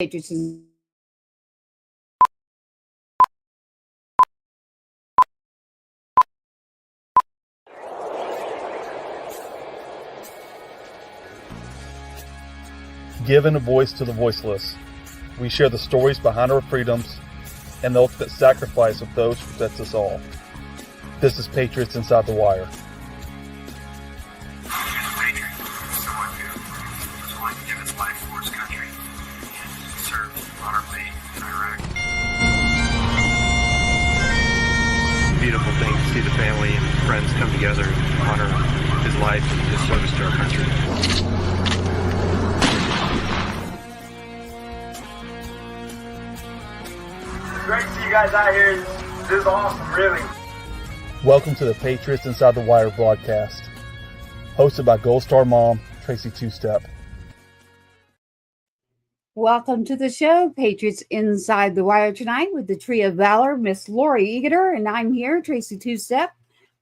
Patriots Giving a voice to the voiceless. We share the stories behind our freedoms and the ultimate sacrifice of those who protect us all. This is Patriots Inside The Wire. Someone who was willing to give his life for his country and serve honorably in Iraq. Beautiful thing to see the family and friends come together and honor his life and his service to our country. Great to see you guys out here. This is awesome, really. Welcome to the Patriots Inside The Wire broadcast, hosted by Gold Star mom, Tracy Two-Step. Welcome to the show, Patriots Inside the Wire, tonight with the Tree of Valor, Miss Lori Eager, and I'm here, Tracy Two-Step.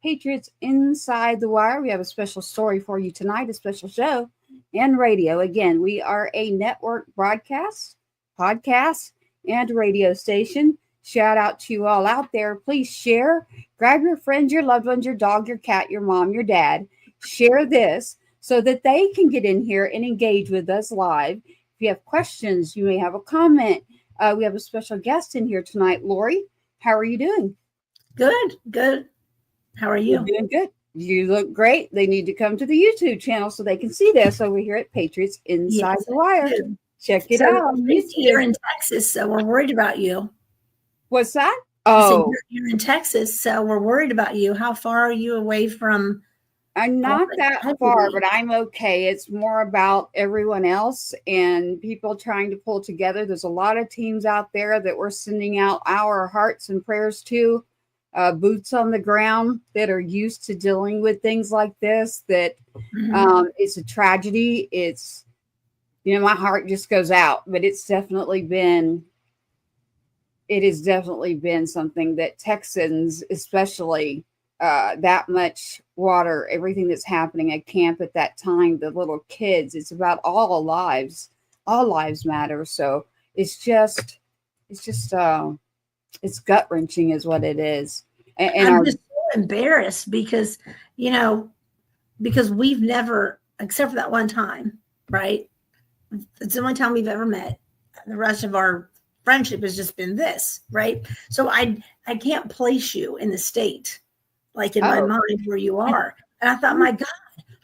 Patriots Inside the Wire. We have a special story for you tonight, a special show and radio. Again, we are a network broadcast, podcast, and radio station. Shout out to you all out there. Please share. Grab your friends, your loved ones, your dog, your cat, your mom, your dad. Share this so that they can get in here and engage with us live. If you have questions, you may have a comment. We have a special guest in here tonight. Lori, how are you doing? Good. How are you? You're doing good. You look great. They need to come to the YouTube channel so they can see this over here at Patriots Inside the Wire. Check it out. You're in Texas, so we're worried about you. What's that? Oh, you're in Texas, so we're worried about you. How far are you away from? I'm not that far, but I'm okay. It's more about everyone else and people trying to pull together. There's a lot of teams out there that we're sending out our hearts and prayers to, boots on the ground that are used to dealing with things like this, that it's a tragedy. It's, my heart just goes out, but it has definitely been something that Texans, especially that much water, everything that's happening at camp at that time, the little kids, it's about all lives matter. So it's gut wrenching is what it is. And I'm just so embarrassed because we've never, except for that one time, right? It's the only time we've ever met. The rest of our friendship has just been this, right? So I can't place you in the state, like in my mind where you are. And I thought, my God,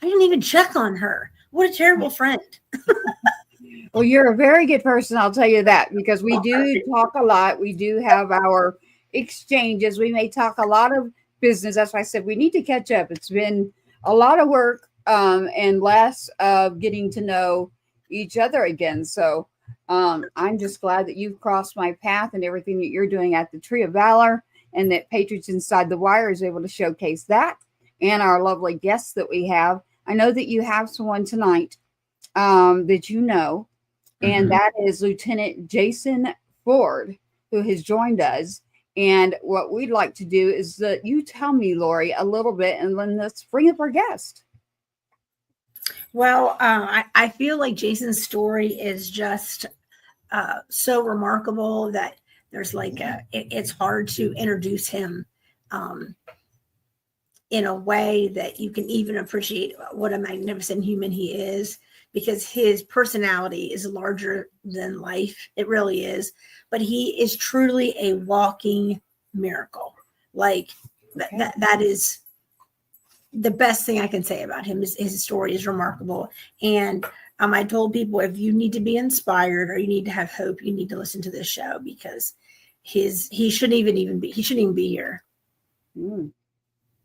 I didn't even check on her. What a terrible friend. Well, you're a very good person, I'll tell you that, because we do talk a lot. We do have our exchanges. We may talk a lot of business. That's why I said we need to catch up. It's been a lot of work and less of getting to know each other again. So I'm just glad that you've crossed my path and everything that you're doing at the Tree of Valor, and that Patriots Inside the Wire is able to showcase that and our lovely guests that we have. I know that you have someone tonight that you know, and that is Lieutenant Jason Ford, who has joined us. And what we'd like to do is that you tell me, Lori, a little bit, and then let's bring up our guest. Well, I feel like Jason's story is just so remarkable that there's it's hard to introduce him in a way that you can even appreciate what a magnificent human he is, because his personality is larger than life. It really is. But he is truly a walking miracle. That is the best thing I can say about him. Is his story is remarkable. And I told people, if you need to be inspired or you need to have hope, you need to listen to this show, because he shouldn't even be here.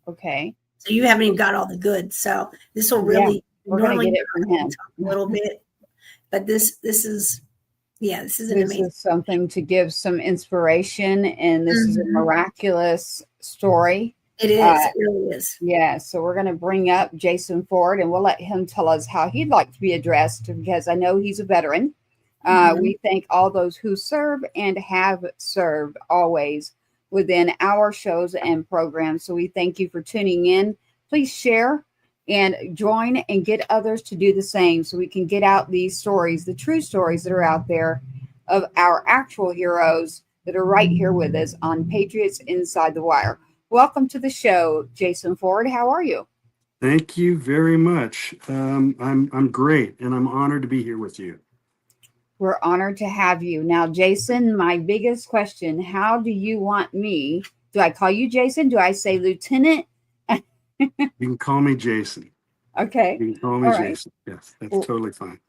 Okay. So you haven't even got all the goods. So this will really we're going to get it from him a little bit, but this is amazing. This is something to give some inspiration, and this is a miraculous story. It is. It really is. Yeah. So we're going to bring up Jason Ford, and we'll let him tell us how he'd like to be addressed, because I know he's a veteran. We thank all those who serve and have served always within our shows and programs. So we thank you for tuning in. Please share and join and get others to do the same, so we can get out these stories, the true stories that are out there of our actual heroes that are right here with us on Patriots Inside the Wire. Welcome to the show, Jason Ford. How are you? Thank you very much. I'm great, and I'm honored to be here with you. We're honored to have you. Now, Jason, my biggest question, how do you want me? Do I call you Jason? Do I say Lieutenant? You can call me Jason. Okay. You can call me All right. Jason. Yes, that's totally fine.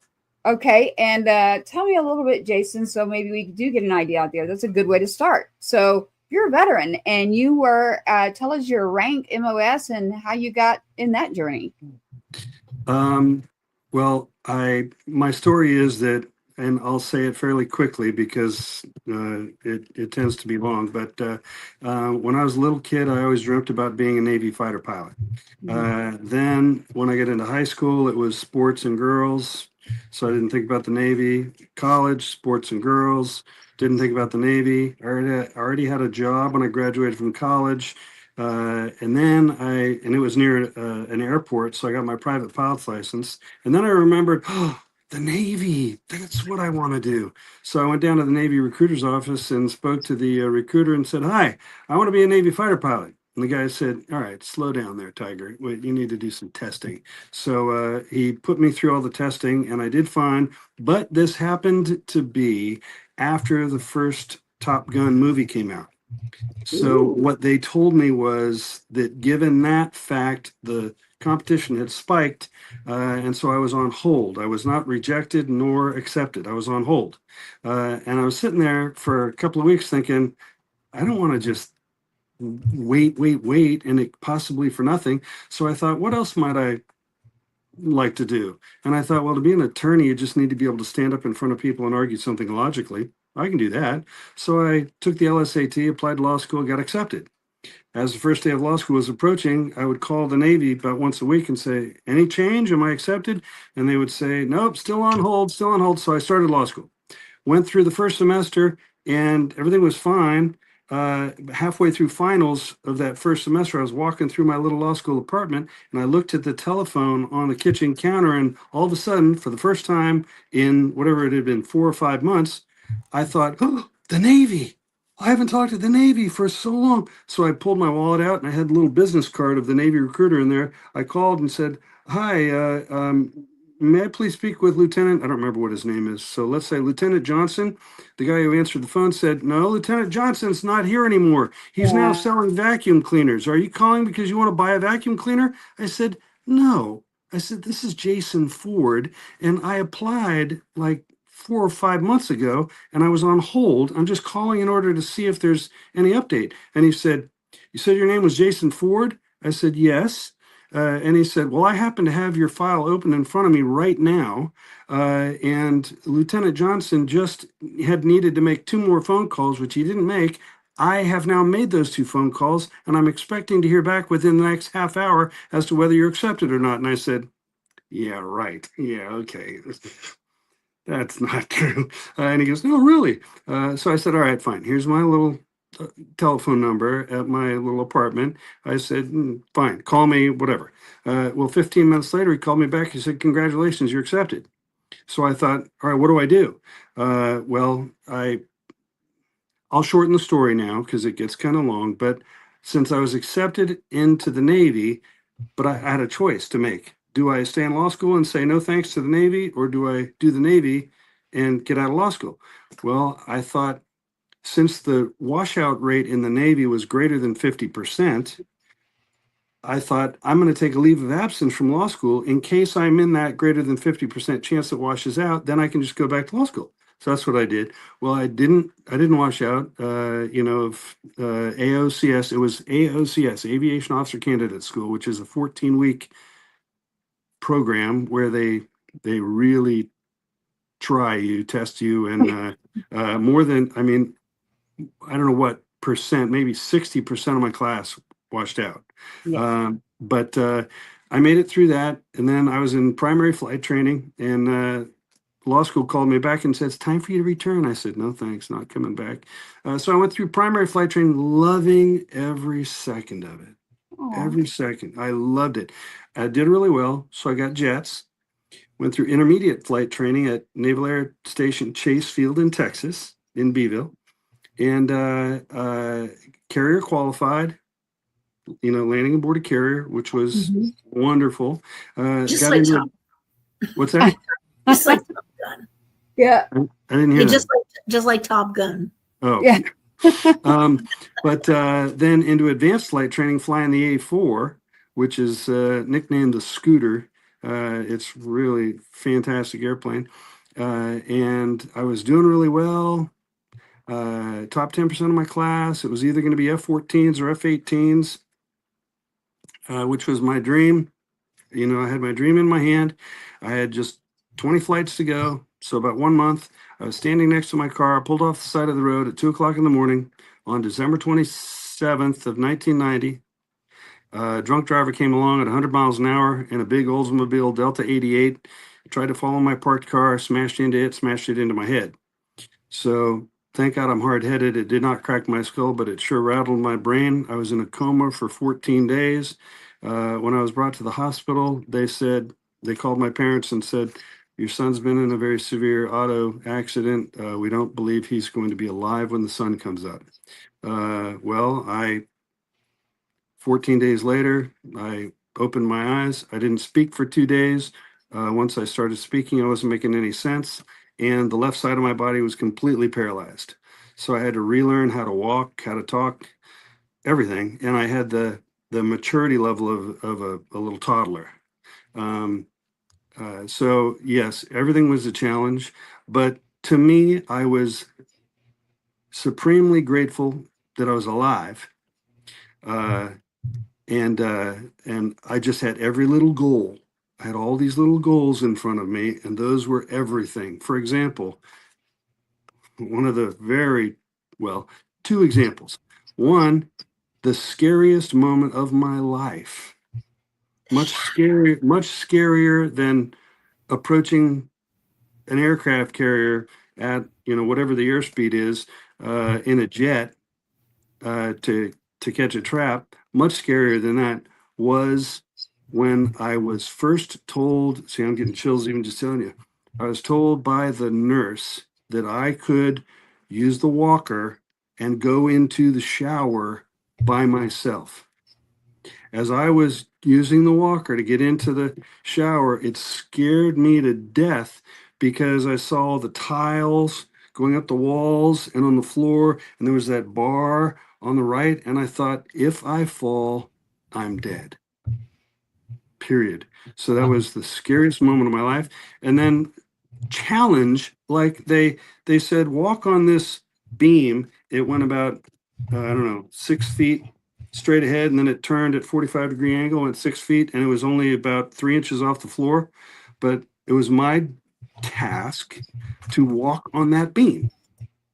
Okay. And tell me a little bit, Jason, so maybe we do get an idea out there. That's a good way to start. So you're a veteran, and you were, tell us your rank, MOS, and how you got in that journey. Well, my story is that, and I'll say it fairly quickly because it tends to be long. But when I was a little kid, I always dreamt about being a Navy fighter pilot. Then when I got into high school, it was sports and girls. So I didn't think about the Navy. College, sports and girls. Didn't think about the Navy. I already had a job when I graduated from college. And it was near an airport, so I got my private pilot's license. And then I remembered, oh, the Navy, that's what I want to do. So I went down to the Navy recruiter's office and spoke to the recruiter and said, hi, I want to be a Navy fighter pilot. And the guy said, all right, slow down there, Tiger. Wait, you need to do some testing. So he put me through all the testing, and I did fine. But this happened to be after the first Top Gun movie came out. So what they told me was that given that fact, the competition had spiked, and so I was on hold. I was not rejected nor accepted. I was on hold. And I was sitting there for a couple of weeks thinking, I don't want to just wait, and it possibly for nothing. So I thought, what else might I like to do? And I thought, well, to be an attorney, you just need to be able to stand up in front of people and argue something logically. I can do that. So I took the LSAT, applied to law school, got accepted. As the first day of law school was approaching, I would call the Navy about once a week and say, any change? Am I accepted? And they would say, nope, still on hold, still on hold. So I started law school. Went through the first semester and everything was fine. Halfway through finals of that first semester, I was walking through my little law school apartment and I looked at the telephone on the kitchen counter, and all of a sudden, for the first time in whatever it had been, 4 or 5 months, I thought, oh, the Navy. I haven't talked to the Navy for so long. So I pulled my wallet out and I had a little business card of the Navy recruiter in there. I called and said, hi, may I please speak with Lieutenant? I don't remember what his name is. So let's say Lieutenant Johnson. The guy who answered the phone said, no, Lieutenant Johnson's not here anymore. He's now selling vacuum cleaners. Are you calling because you want to buy a vacuum cleaner? I said, no. I said, this is Jason Ford, and I applied like 4 or 5 months ago, and I was on hold. I'm just calling in order to see if there's any update. And he said, you said your name was Jason Ford? I said, yes. And he said, well, I happen to have your file open in front of me right now. And Lieutenant Johnson just had needed to make 2 more phone calls, which he didn't make. I have now made those 2 phone calls, and I'm expecting to hear back within the next half hour as to whether you're accepted or not. And I said, yeah, right. Yeah, okay. That's not true. And he goes, no, really? So I said, all right, fine. Here's my little telephone number at my little apartment. I said, fine, call me, whatever. Well, 15 minutes later, he called me back. He said, congratulations, you're accepted. So I thought, all right, what do I do? I'll shorten the story now because it gets kind of long. But since I was accepted into the Navy, but I had a choice to make. Do I stay in law school and say no thanks to the Navy, or do I do the Navy and get out of law school? Well, I thought, since the washout rate in the Navy was greater than 50%, I thought I'm going to take a leave of absence from law school in case I'm in that greater than 50% chance that washes out. Then I can just go back to law school. So that's what I did. Well, I didn't wash out, of AOCS. It was AOCS, Aviation Officer Candidate School, which is a 14-week program where they really test you, and more than, I don't know what percent, maybe 60% of my class washed out. Yes. But I made it through that. And then I was in primary flight training, and law school called me back and said, it's time for you to return. I said, no, thanks, not coming back. So I went through primary flight training, loving every second of it. Aw. Every second. I loved it. I did really well. So I got jets. went through intermediate flight training at Naval Air Station Chase Field in Texas, in Beeville, and carrier qualified, landing aboard a carrier, which was wonderful. Just Got like into Top, what's that? just like Top Gun. Yeah. I didn't hear Yeah, that. just like Top Gun. Oh, Yeah. but then into advanced flight training, flying the A4, which is nicknamed the Scooter. It's really fantastic airplane, and I was doing really well. Top 10% of my class. It was either going to be F-14s or F-18s, which was my dream. I had my dream in my hand. I had just 20 flights to go. So about 1 month, I was standing next to my car, pulled off the side of the road at 2:00 in the morning on December 27th of 1990. A drunk driver came along at 100 miles an hour in a big Oldsmobile Delta 88, tried to follow my parked car, smashed it into my head. So thank God I'm hard-headed. It did not crack my skull, but it sure rattled my brain. I was in a coma for 14 days. When I was brought to the hospital, they called my parents and said, your son's been in a very severe auto accident. We don't believe he's going to be alive when the sun comes up. 14 days later, I opened my eyes. I didn't speak for 2 days. Once I started speaking, I wasn't making any sense. And the left side of my body was completely paralyzed. So I had to relearn how to walk, how to talk, everything. And I had the maturity level of a little toddler. So yes, everything was a challenge, but to me, I was supremely grateful that I was alive. And I just had every little goal. I had all these little goals in front of me, and those were everything. For example, one of the two examples. One, the scariest moment of my life. Much scarier than approaching an aircraft carrier at whatever the airspeed is in a jet to catch a trap. Much scarier than that was when I was first told. See, I'm getting chills even just telling you. I was told by the nurse that I could use the walker and go into the shower by myself. As I was using the walker to get into the shower, it scared me to death because I saw the tiles going up the walls and on the floor, and there was that bar on the right, and I thought, if I fall, I'm dead. Period. So that was the scariest moment of my life. And then challenge, like they said, walk on this beam. It went about 6 feet straight ahead, and then it turned at 45-degree angle, went 6 feet, and it was only about 3 inches off the floor. But it was my task to walk on that beam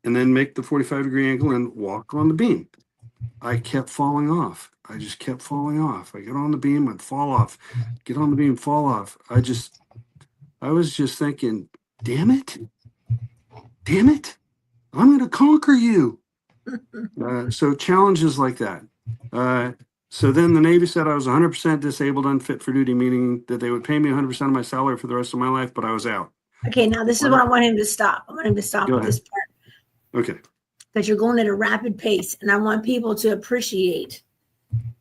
and then make the 45-degree angle and walk on the beam. I kept falling off. I just kept falling off. I get on the beam, I'd fall off. Get on the beam, fall off. I was just thinking, damn it, I'm going to conquer you. So challenges like that. So then the Navy said I was 100% disabled, unfit for duty, meaning that they would pay me 100% of my salary for the rest of my life, but I was out. Okay, now this is what I want him to stop. I want him to stop Go at this part. Okay. Because you're going at a rapid pace, and I want people to appreciate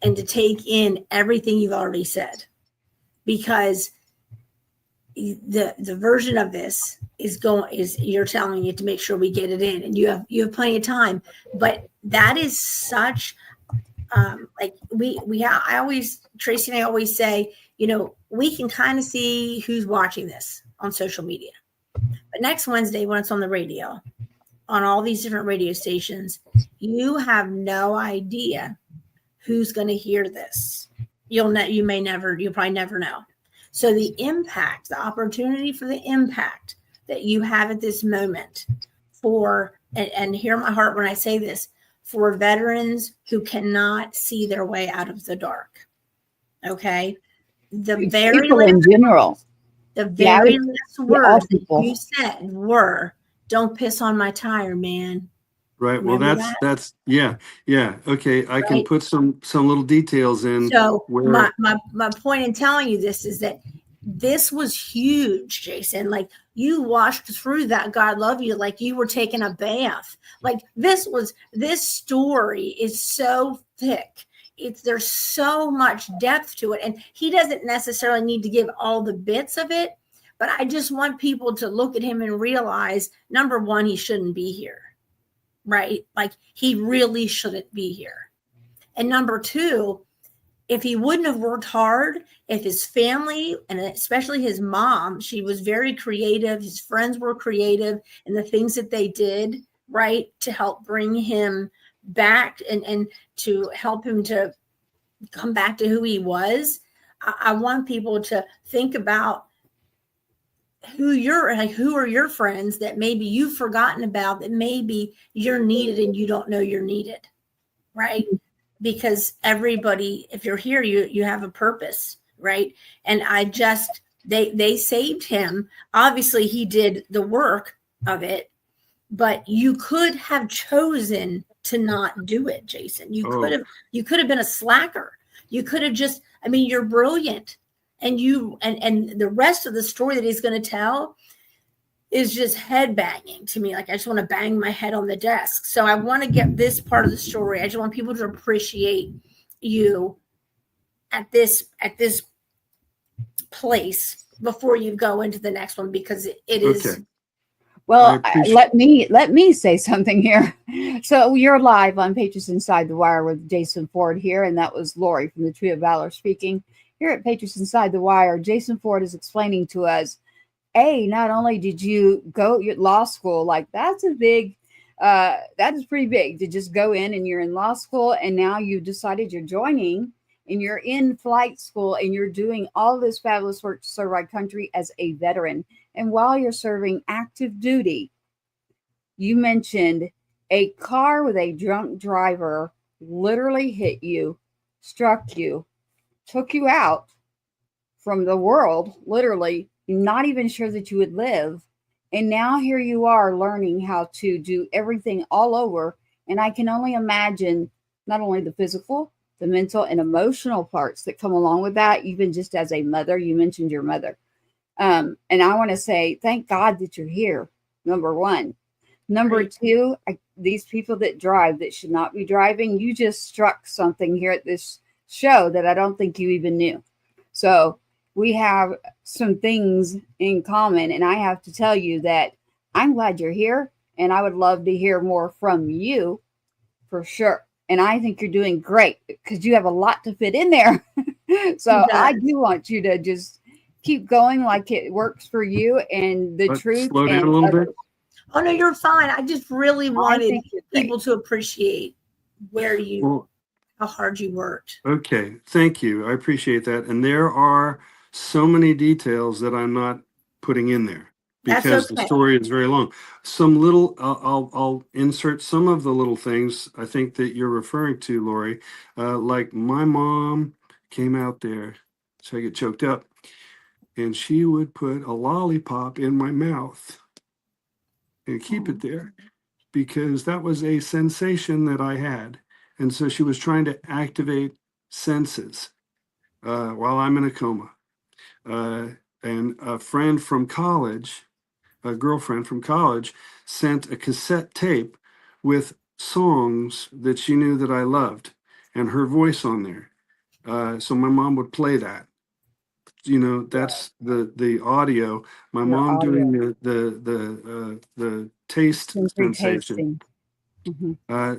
and to take in everything you've already said, because the version of this is you're telling you to make sure we get it in, and you have plenty of time. But that is such Tracy and I always say, we can kind of see who's watching this on social media, but next Wednesday when it's on the radio, on all these different radio stations, you have no idea who's going to hear this. You'll probably never know. So the impact, the opportunity for the impact that you have at this moment and hear my heart when I say this, for veterans who cannot see their way out of the dark. Okay. The very people in general. The very last words that people. you said were, "Don't piss on my tire, man." Right. Remember Well, that's yeah. Okay. I can put some little details in. So my point in telling you this is that this was huge, Jason. Like, you washed through that God love you like you were taking a bath. Like, this story is so thick. There's so much depth to it, and he doesn't necessarily need to give all the bits of it, but I just want people to look at him and realize, number one, he shouldn't be here, right? Like, he really shouldn't be here. And number two, if he wouldn't have worked hard, if his family, and especially his mom, she was very creative, his friends were creative, and the things that they did, right, to help bring him back and to help him to come back to who he was. I want people to think about who are your friends that maybe you've forgotten about, that maybe you're needed and you don't know you're needed, right? Because everybody, if you're here, you have a purpose, right? And they saved him. Obviously, he did the work of it, but you could have chosen to not do it, Jason. You could have been a slacker. You could have just, I mean, you're brilliant. And and the rest of the story that he's going to tell is just head banging to me. Like, I just want to bang my head on the desk. So I want to get this part of the story. I just want people to appreciate you at this place before you go into the next one, because it is. Okay. Well, let me say something here. So you're live on Patriots Inside the Wire with Jason Ford here, and that was Lori from the Tree of Valor speaking. Here at Patriots Inside the Wire, Jason Ford is explaining to us, not only did you go law school, like that is pretty big to just go in and you're in law school, and now you decided you're joining and you're in flight school and you're doing all this fabulous work to serve our country as a veteran. And while you're serving active duty, you mentioned a car with a drunk driver literally hit you, struck you, took you out from the world, literally, not even sure that you would live. And now here you are learning how to do everything all over. And I can only imagine not only the physical, the mental and emotional parts that come along with that, even just as a mother. You mentioned your mother. And I want to say, thank God that you're here, number one. Number two, these people that drive that should not be driving, you just struck something here at this show that I don't think you even knew. So we have some things in common, and I have to tell you that I'm glad you're here, and I would love to hear more from you for sure. And I think you're doing great because you have a lot to fit in there. So I do want you to just keep going like it works for you and the truth. Slow down a little bit. Oh no, you're fine. I just really wanted people to appreciate how hard you worked. Okay, thank you. I appreciate that. And there are so many details that I'm not putting in there because the story is very long. Some little, I'll insert some of the little things I think that you're referring to, Lori. Like my mom came out there, so I get choked up, and she would put a lollipop in my mouth and keep it there because that was a sensation that I had. And so she was trying to activate senses while I'm in a coma. And a friend from college, a girlfriend from college, sent a cassette tape with songs that she knew that I loved and her voice on there. So my mom would play that. You know, that's the audio. My mom doing the taste sensation.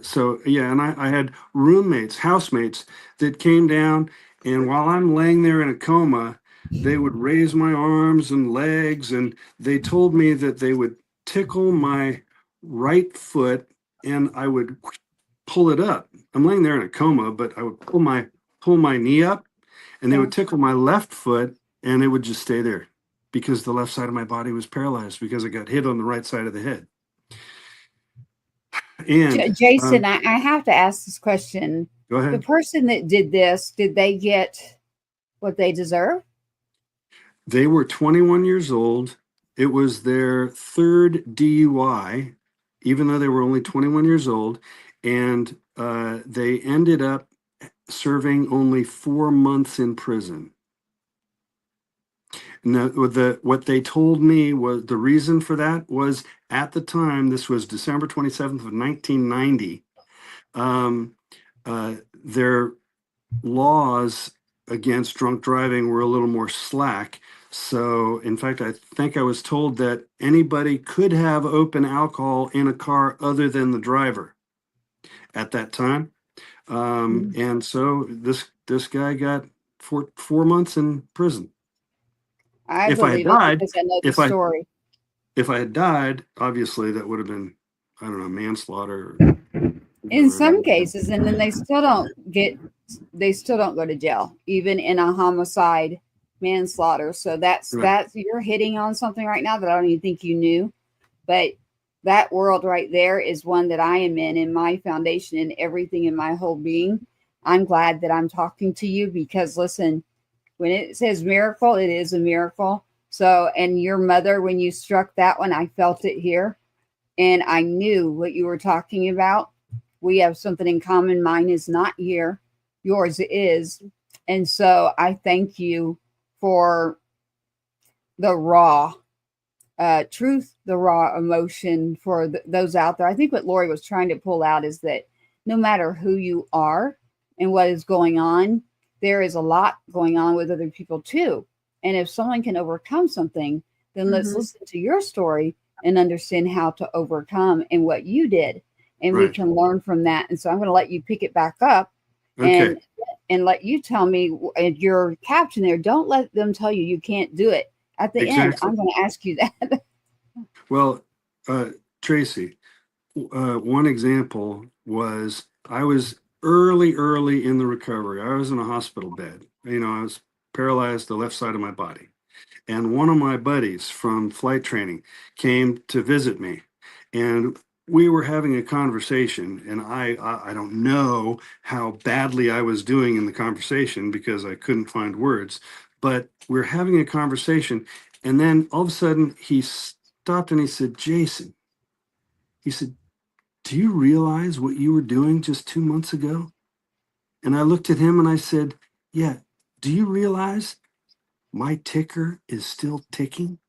So yeah, and I had roommates, housemates that came down, and while I'm laying there in a coma, they would raise my arms and legs, and they told me that they would tickle my right foot, and I would pull it up. I'm laying there in a coma, but I would pull my knee up, and they would tickle my left foot, and it would just stay there because the left side of my body was paralyzed because I got hit on the right side of the head. And Jason, I have to ask this question. Go ahead. The person that did this, did they get what they deserve? They were 21 years old. It was their third DUI, even though they were only 21 years old. And they ended up serving only 4 months in prison. No, what they told me was the reason for that was at the time, this was December 27th of 1990. Their laws against drunk driving were a little more slack. So, in fact, I think I was told that anybody could have open alcohol in a car other than the driver at that time. And so this guy got 4 months in prison. I If I had believe it died, because I know the if I story. if I had died, obviously that would have been, I don't know, manslaughter. In Or some whatever. cases, and then they still don't go to jail, even in a homicide manslaughter. So Right. you're hitting on something right now that I don't even think you knew. But that world right there is one that I am in my foundation and everything in my whole being. I'm glad that I'm talking to you because listen, when it says miracle, it is a miracle. So, and your mother, when you struck that one, I felt it here and I knew what you were talking about. We have something in common. Mine is not here, yours is. And so I thank you for the raw truth, the raw emotion for those out there. I think what Lori was trying to pull out is that no matter who you are and what is going on, there is a lot going on with other people too. And if someone can overcome something, then let's listen to your story and understand how to overcome and what you did. And we Right. can learn from that. And so I'm going to let you pick it back up Okay. and let you tell me, and your caption there, don't let them tell you you can't do it. At the end, Exactly. I'm going to ask you that. Well, Tracy, one example was I was early in the recovery. I was in a hospital bed. I was paralyzed the left side of my body. And one of my buddies from flight training came to visit me. And we were having a conversation, and I don't know how badly I was doing in the conversation because I couldn't find words, but we're having a conversation, and then all of a sudden he stopped and he said, Jason, he said, do you realize what you were doing just 2 months ago? And I looked at him and I said, yeah, do you realize my ticker is still ticking?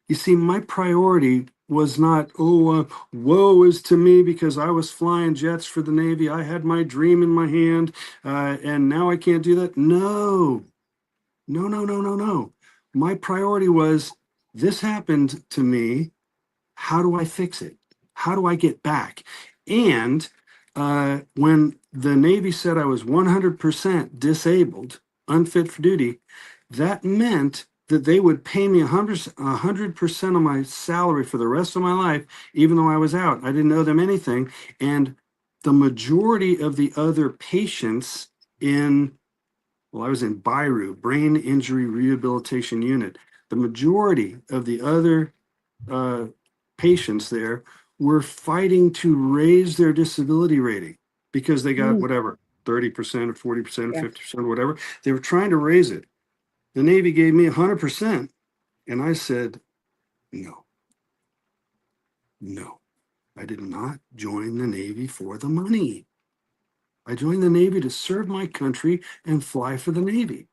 You see, my priority was not, woe is to me because I was flying jets for the Navy. I had my dream in my hand, and now I can't do that. No, no, no, no, no, no. My priority was this happened to me. How do I fix it? How do I get back? And when the Navy said I was 100% disabled, unfit for duty, that meant that they would pay me 100% of my salary for the rest of my life, even though I was out. I didn't owe them anything. And the majority of the other patients I was in BIRU, Brain Injury Rehabilitation Unit. The majority of the other patients there were fighting to raise their disability rating because they got whatever 30% or 40% Yeah. or 50% or whatever. They were trying to raise it. The Navy gave me 100%, and I said no. I did not join the Navy for the money. I joined the Navy to serve my country and fly for the Navy.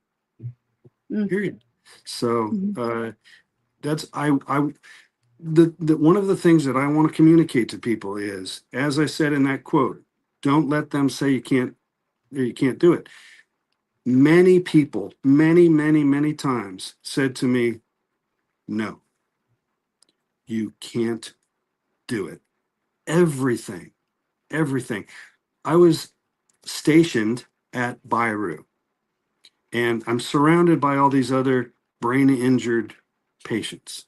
Period. So that's the one of the things that I want to communicate to people is, as I said in that quote, don't let them say you can't do it. Many people, many times said to me, no, you can't do it. Everything. I was stationed at BIRU, and I'm surrounded by all these other brain injured patients.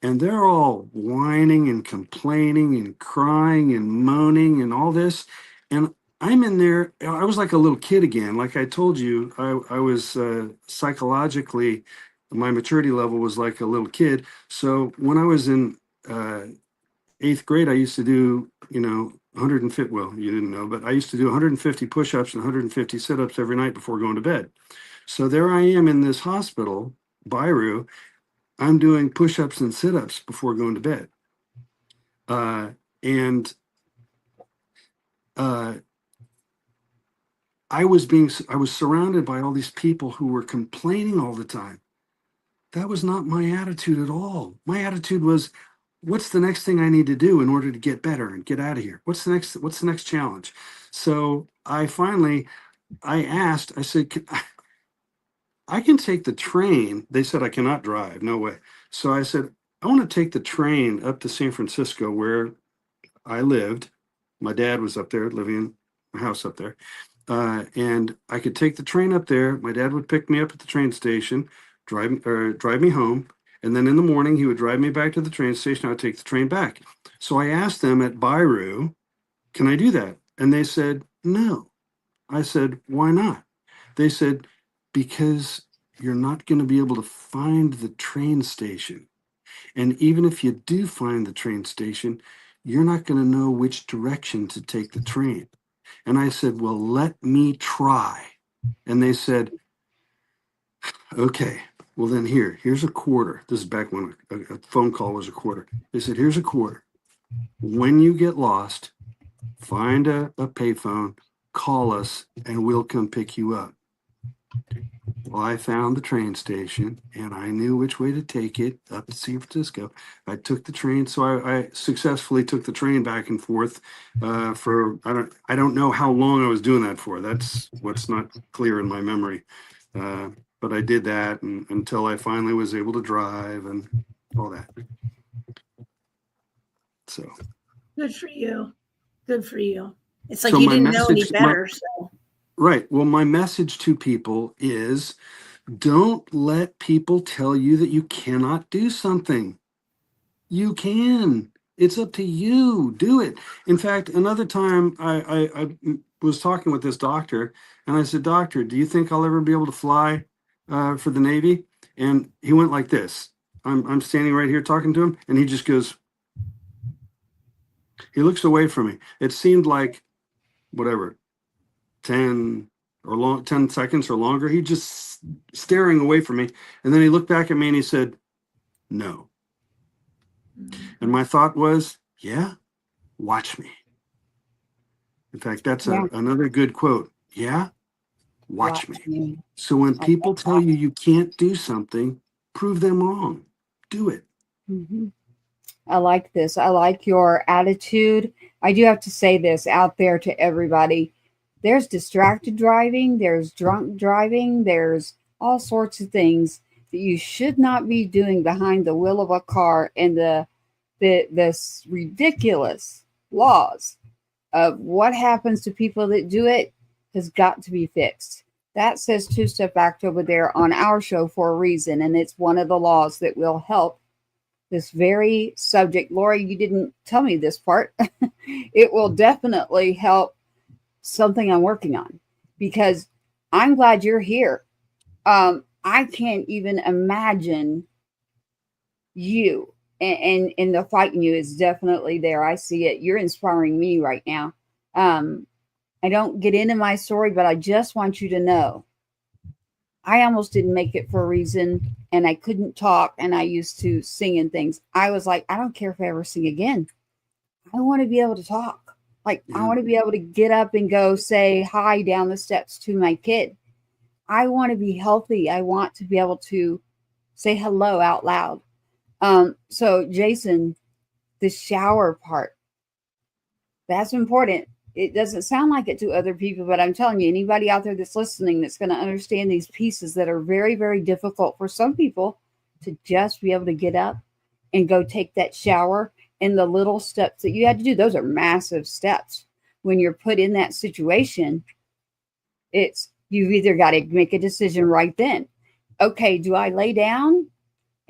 And they're all whining and complaining and crying and moaning and all this. And I'm in there. I was like a little kid again. Like I told you, I was psychologically, my maturity level was like a little kid. So when I was in eighth grade, I used to do, 150, well, you didn't know, but I used to do 150 push-ups and 150 sit-ups every night before going to bed. So there I am in this hospital, BIRU. I'm doing push-ups and sit-ups before going to bed. And I was surrounded by all these people who were complaining all the time. That was not my attitude at all. My attitude was, what's the next thing I need to do in order to get better and get out of here? What's the next challenge? So I asked, I said, I can take the train. They said I cannot drive. No way. So I said, I want to take the train up to San Francisco where I lived. My dad was up there living in a house up there. And I could take the train up there. My dad would pick me up at the train station, drive me home. And then in the morning, he would drive me back to the train station. I would take the train back. So I asked them at Bairu, can I do that? And they said, no. I said, why not? They said, because you're not going to be able to find the train station. And even if you do find the train station, you're not going to know which direction to take the train. And I said, well, let me try. And they said, okay, well then here's a quarter. This is back when a phone call was a quarter. They said, here's a quarter. When you get lost, find a payphone, call us, and we'll come pick you up. Well, I found the train station and I knew which way to take it up to San Francisco. I took the train, so I successfully took the train back and forth for I don't know how long I was doing that for. That's what's not clear in my memory. But I did that until I finally was able to drive and all that. So Good for you. Good for you. It's like So you my didn't know any message- better. So right. Well, my message to people is don't let people tell you that you cannot do something. You can. It's up to you. Do it. In fact, another time I was talking with this doctor and I said, Doctor, do you think I'll ever be able to fly for the Navy? And he went like this. I'm standing right here talking to him and he just goes, he looks away from me. It seemed like whatever, 10 seconds or longer. He just staring away from me. And then he looked back at me and he said, no. And my thought was, yeah, watch me. In fact, that's another good quote. Yeah, watch me. So when people tell you you can't do something, prove them wrong. Do it. Mm-hmm. I like this. I like your attitude. I do have to say this out there to everybody. There's distracted driving. There's drunk driving. There's all sorts of things that you should not be doing behind the wheel of a car, and this ridiculous laws of what happens to people that do it has got to be fixed. That says two-step act over there on our show for a reason, and it's one of the laws that will help this very subject. Lori, you didn't tell me this part. It will definitely help something I'm working on, because I'm glad you're here. I can't even imagine you, and the fight in you is definitely there. I see it. You're inspiring me right now. I don't get into my story, but I just want you to know I almost didn't make it for a reason, and I couldn't talk, and I used to sing and things. I was like, I don't care if I ever sing again. I want to be able to talk. Like, I want to be able to get up and go say hi down the steps to my kid. I want to be healthy. I want to be able to say hello out loud. So Jason, the shower part, that's important. It doesn't sound like it to other people, but I'm telling you, anybody out there that's listening that's going to understand these pieces that are very, very difficult for some people to just be able to get up and go take that shower, and the little steps that you had to do. Those are massive steps. When you're put in that situation, you've either got to make a decision right then. Okay, do I lay down?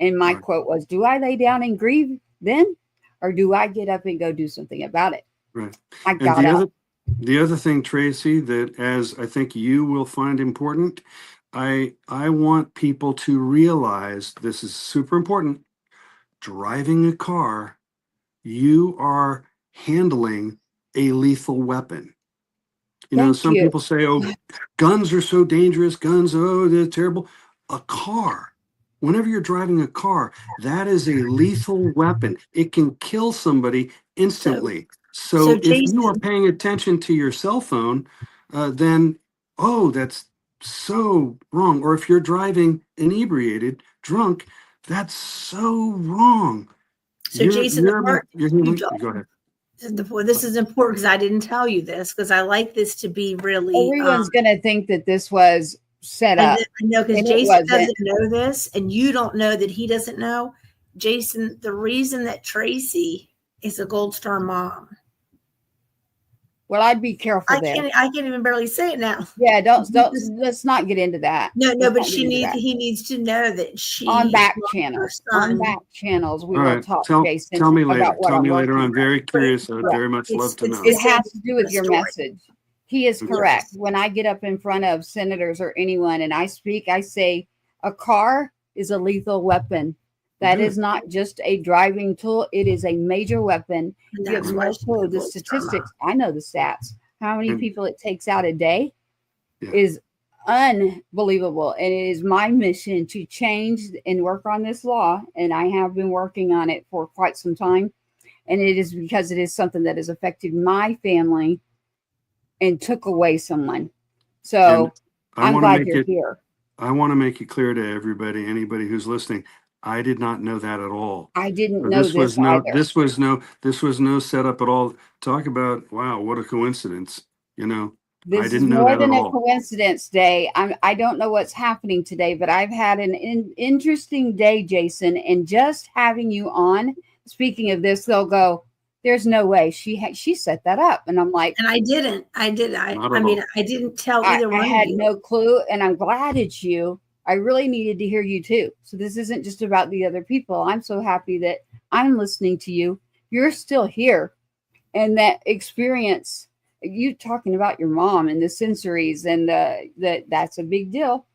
And my quote was, do I lay down and grieve then? Or do I get up and go do something about it? Right. I got out. The other thing, Tracy, that as I think you will find important, I want people to realize this is super important. Driving a car, you are handling a lethal weapon. Some people say, oh, guns are so dangerous. Guns, oh, they're terrible. A car, whenever you're driving a car, that is a lethal weapon. It can kill somebody instantly. So if Jason, you are paying attention to your cell phone, then oh, that's so wrong. Or if you're driving inebriated, drunk, that's so wrong. So Jason, the part you Go ahead. this is important because I didn't tell you this because I like this to be really. Everyone's going to think that this was set up. I know because and it Jason wasn't. doesn't know this, and you don't know that he doesn't know. Jason, the reason that Tracy is a Gold Star mom. Well, I'd be careful I there. can't even barely say it now. Yeah, don't. Let's not get into that. No, Let's but not get into that. he needs to know that she on back lost her channels. son. On back channels, we All will right. talk, Jason. Tell me later. about what Tell me later. working I'm very curious. I would Correct. very much love to know. It has to do with your story. message. He is Okay. correct. When I get up in front of senators or anyone and I speak, I say a car is a lethal weapon. That is not just a driving tool. It is a major weapon. And You have that's why no she's clue a the Gold Star mom. statistics. I know the stats. How many And- people it takes out a day Yeah. is unbelievable. And it is my mission to change and work on this law. And I have been working on it for quite some time. And it is because it is something that has affected my family and took away someone. So I'm glad you're here. I want to make it clear to everybody, anybody who's listening, I did not know that at all. I didn't know this no, either. this was no setup at all. Talk about, wow, what a coincidence. You know, This I is didn't know more that than at a all. coincidence day. I don't know what's happening today, but I've had an interesting day, Jason. And just having you on, speaking of this, they'll go, "There's no way she set that up," and I'm like, And I didn't. I did. Not I at mean, all. I didn't tell I either one had of you. no clue, and I'm glad it's you. I really needed to hear you too. So this isn't just about the other people. I'm so happy that I'm listening to you. You're still here, and that experience. You talking about your mom and the sensories, and that's a big deal.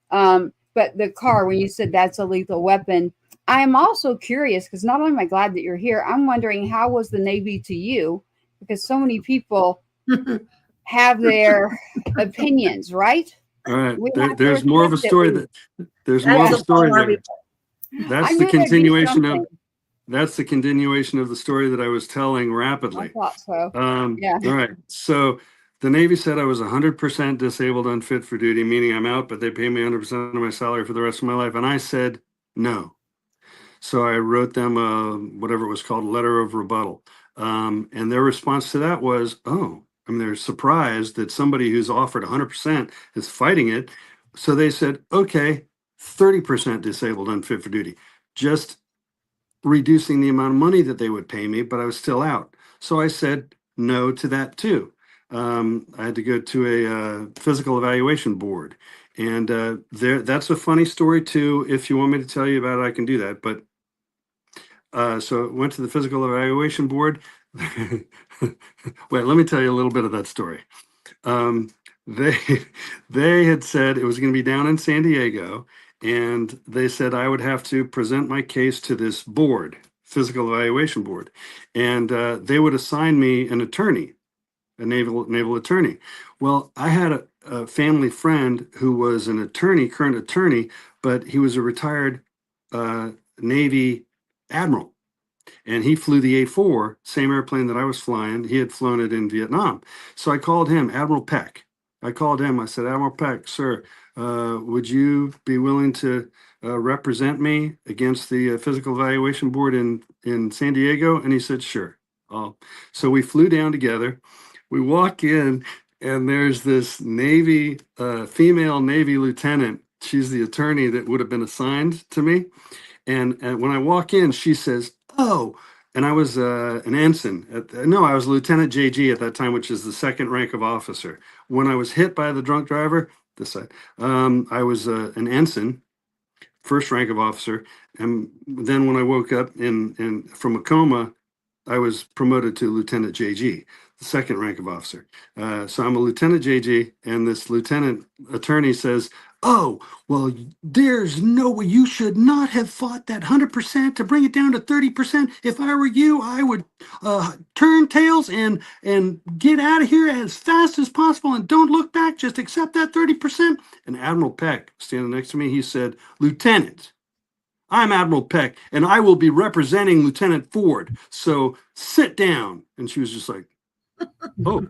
But the car, when you said that's a lethal weapon, I am also curious because not only am I glad that you're here, I'm wondering how was the Navy to you? Because so many people have their opinions, right? All right. We have to There's more of a respect story that there's more of a That's story all there. Harvey. That's I the knew there'd be continuation of something. that's the continuation of the story that I was telling I rapidly. thought so. Yeah. All right. So the Navy said I was 100% disabled, unfit for duty, meaning I'm out, but they pay me 100% of my salary for the rest of my life. And I said no. So I wrote them whatever it was called, a letter of rebuttal. And their response to that was, oh, I mean, they're surprised that somebody who's offered 100% is fighting it. So they said, okay, 30% disabled, unfit for duty, just reducing the amount of money that they would pay me, but I was still out. So I said no to that too. I had to go to a physical evaluation board. And that's a funny story too. If you want me to tell you about it, I can do that. But so I went to the physical evaluation board. Wait, let me tell you a little bit of that story. They they had said it was going to be down in San Diego, and they said I would have to present my case to this board, physical evaluation board, and they would assign me an attorney, a naval attorney. Well, I had a family friend who was an attorney, current attorney, but he was a retired Navy admiral. And he flew the A4, same airplane that I was flying. He had flown it in Vietnam. So I called him, Admiral Peck. I called him. I said, Admiral Peck, sir, would you be willing to represent me against the physical evaluation board in San Diego? And he said, sure. So we flew down together. We walk in, and there's this Navy, female Navy lieutenant. She's the attorney that would have been assigned to me. And when I walk in, she says, oh, and I was an ensign. I was Lieutenant JG at that time, which is the second rank of officer. When I was hit by the drunk driver, this side, I was an ensign, first rank of officer. And then when I woke up from a coma, I was promoted to Lieutenant JG, the second rank of officer. So I'm a Lieutenant JG, and this lieutenant attorney says, oh, well, there's no way, you should not have fought that 100% to bring it down to 30%. If I were you, I would turn tails and get out of here as fast as possible and don't look back, just accept that 30%. And Admiral Peck, standing next to me, he said, Lieutenant, I'm Admiral Peck, and I will be representing Lieutenant Ford. So sit down. And she was just like, oh.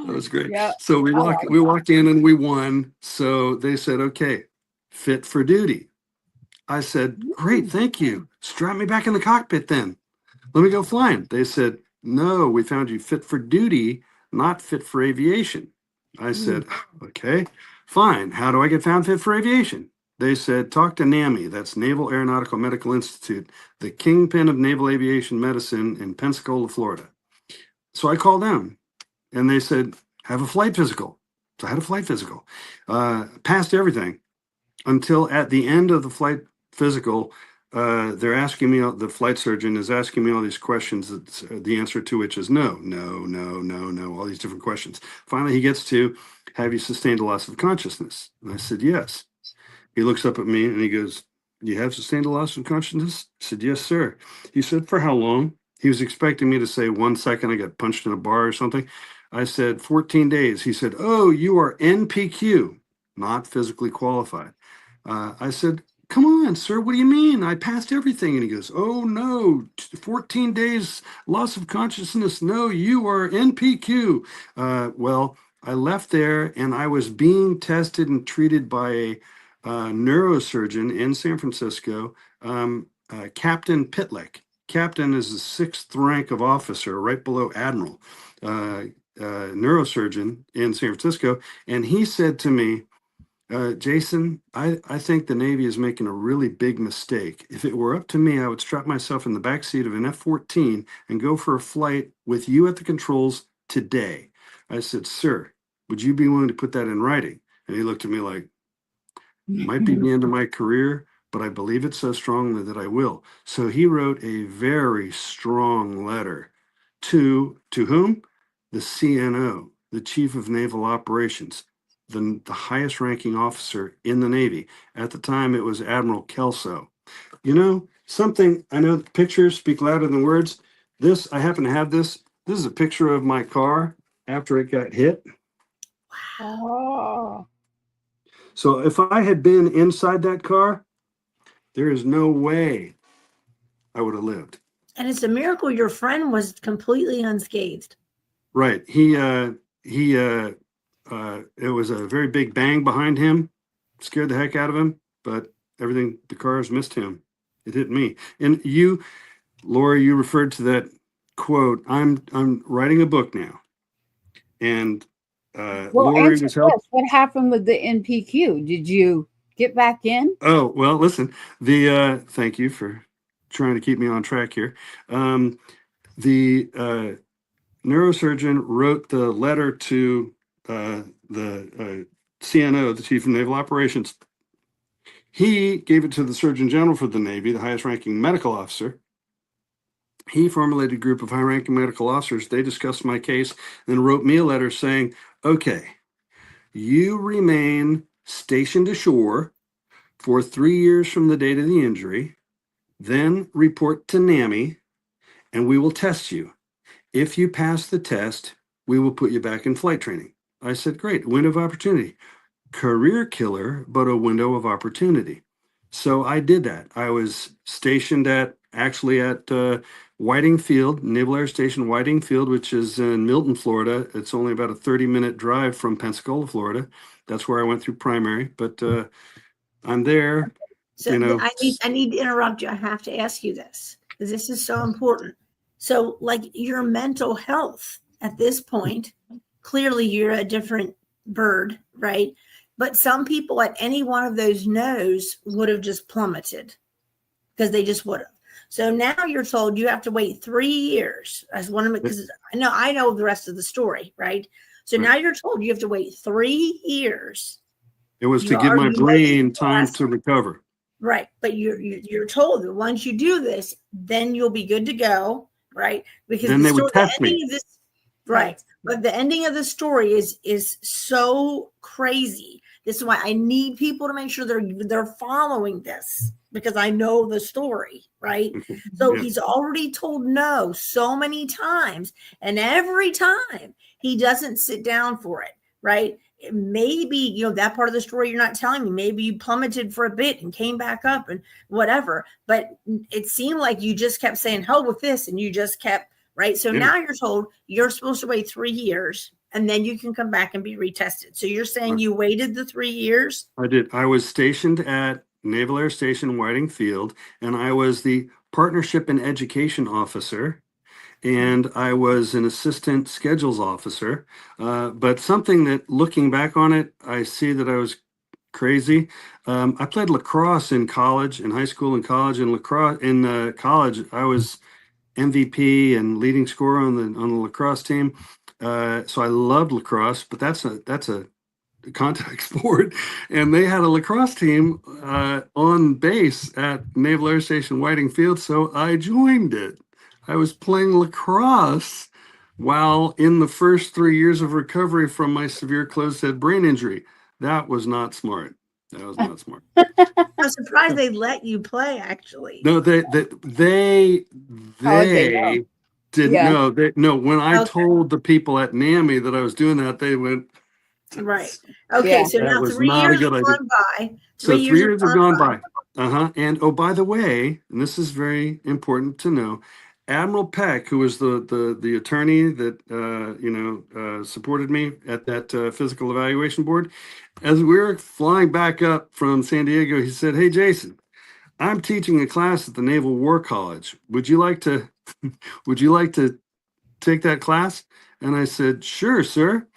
That was great. Yeah. So we I like walked in and we won. So they said, okay, fit for duty. I said, great, thank you. Strap me back in the cockpit then. Let me go flying. They said, no, we found you fit for duty, not fit for aviation. I said, okay, fine. How do I get found fit for aviation? They said, talk to NAMI, that's Naval Aeronautical Medical Institute, the kingpin of naval aviation medicine in Pensacola, Florida. So I called them and they said, have a flight physical. So I had a flight physical, passed everything until at the end of the flight physical, they're asking me, the flight surgeon is asking me all these questions, that the answer to which is no, all these different questions. Finally, he gets to, have you sustained a loss of consciousness? And I said, yes. He looks up at me and he goes, you have sustained a loss of consciousness? I said, yes, sir. He said, for how long? He was expecting me to say 1 second, I got punched in a bar or something. I said, 14 days. He said, oh, you are NPQ, not physically qualified. I said, come on, sir, what do you mean? I passed everything. And he goes, oh, no, 14 days loss of consciousness. No, you are NPQ. Well, I left there and I was being tested and treated by a neurosurgeon in San Francisco, Captain Pitlick. Captain is the 6th rank of officer, right below admiral, neurosurgeon in San Francisco. And he said to me, Jason, I think the Navy is making a really big mistake. If it were up to me, I would strap myself in the back seat of an F-14 and go for a flight with you at the controls today. I said, sir, would you be willing to put that in writing? And he looked at me like, might be the end of my career, but I believe it so strongly that I will. So he wrote a very strong letter to whom? The CNO, the Chief of Naval Operations, the highest ranking officer in the Navy. At the time, it was Admiral Kelso. You know, something, I know pictures speak louder than words. This, I happen to have this. This is a picture of my car after it got hit. Oh. So if I had been inside that car, there is no way I would have lived. And it's a miracle your friend was completely unscathed. Right. It was a very big bang behind him, scared the heck out of him, but everything, the cars missed him. It hit me. And you, Laura, you referred to that quote. I'm writing a book now. And Well, Lori answer was helping. this. What happened with the NPQ? Did you get back in? Oh, well, listen, thank you for trying to keep me on track here. The neurosurgeon wrote the letter to the CNO, the Chief of Naval Operations. He gave it to the Surgeon General for the Navy, the highest ranking medical officer. He formulated a group of high ranking medical officers. They discussed my case, then wrote me a letter saying, okay, you remain stationed ashore for 3 years from the date of the injury, then report to NAMI, and we will test you. If you pass the test, we will put you back in flight training. I said, great, window of opportunity. Career killer, but a window of opportunity. So I did that. I was stationed at Whiting Field, Naval Air Station Whiting Field, which is in Milton, Florida. It's only about a 30-minute drive from Pensacola, Florida. That's where I went through primary, but I'm there. So I need to interrupt you. I have to ask you this because this is so important. So like your mental health at this point, clearly you're a different bird, right? But some people at any one of those no's would have just plummeted because they just would have. So now you're told you have to wait 3 years as one of them, because I know the rest of the story, right? So now you're told you have to wait 3 years. It was to give my brain time to recover. Right. But you're told that once you do this, then you'll be good to go, right? Because then they would test me. Right. But the ending of the story is so crazy. This is why I need people to make sure they're following this, because I know the story, right? So he's already told no so many times, and every time he doesn't sit down for it, right? Maybe, that part of the story you're not telling me. Maybe you plummeted for a bit and came back up and whatever. But it seemed like you just kept saying, hell with this. And you just kept right? So Yeah. now you're told you're supposed to wait 3 years and then you can come back and be retested. So you're saying you waited the 3 years? I did. I was stationed at Naval Air Station Whiting Field, and I was the partnership and education officer, and I was an assistant schedules officer. But something that, looking back on it, I see that I was crazy. I played lacrosse in college, in high school and college. In lacrosse, in college, I was MVP and leading scorer on the lacrosse team. So I loved lacrosse, but that's a contact sport, and they had a lacrosse team on base at Naval Air Station Whiting Field, so I joined it. I was playing lacrosse while in the first 3 years of recovery from my severe closed head brain injury. That was not smart. That was not smart. I'm surprised they let you play, actually. No, they How would they know? didn't Yeah. know. No, when I Okay. told the people at NAMI that I was doing that, they went, Right. Okay. Yeah. So That now was 3 not a years good have idea. gone by. So 3 years years have gone by. And oh, by the way, and this is very important to know, Admiral Peck, who was the attorney that supported me at that physical evaluation board, as we were flying back up from San Diego, he said, "Hey, Jason, I'm teaching a class at the Naval War College. Would you like to would you like to take that class?" And I said, "Sure, sir."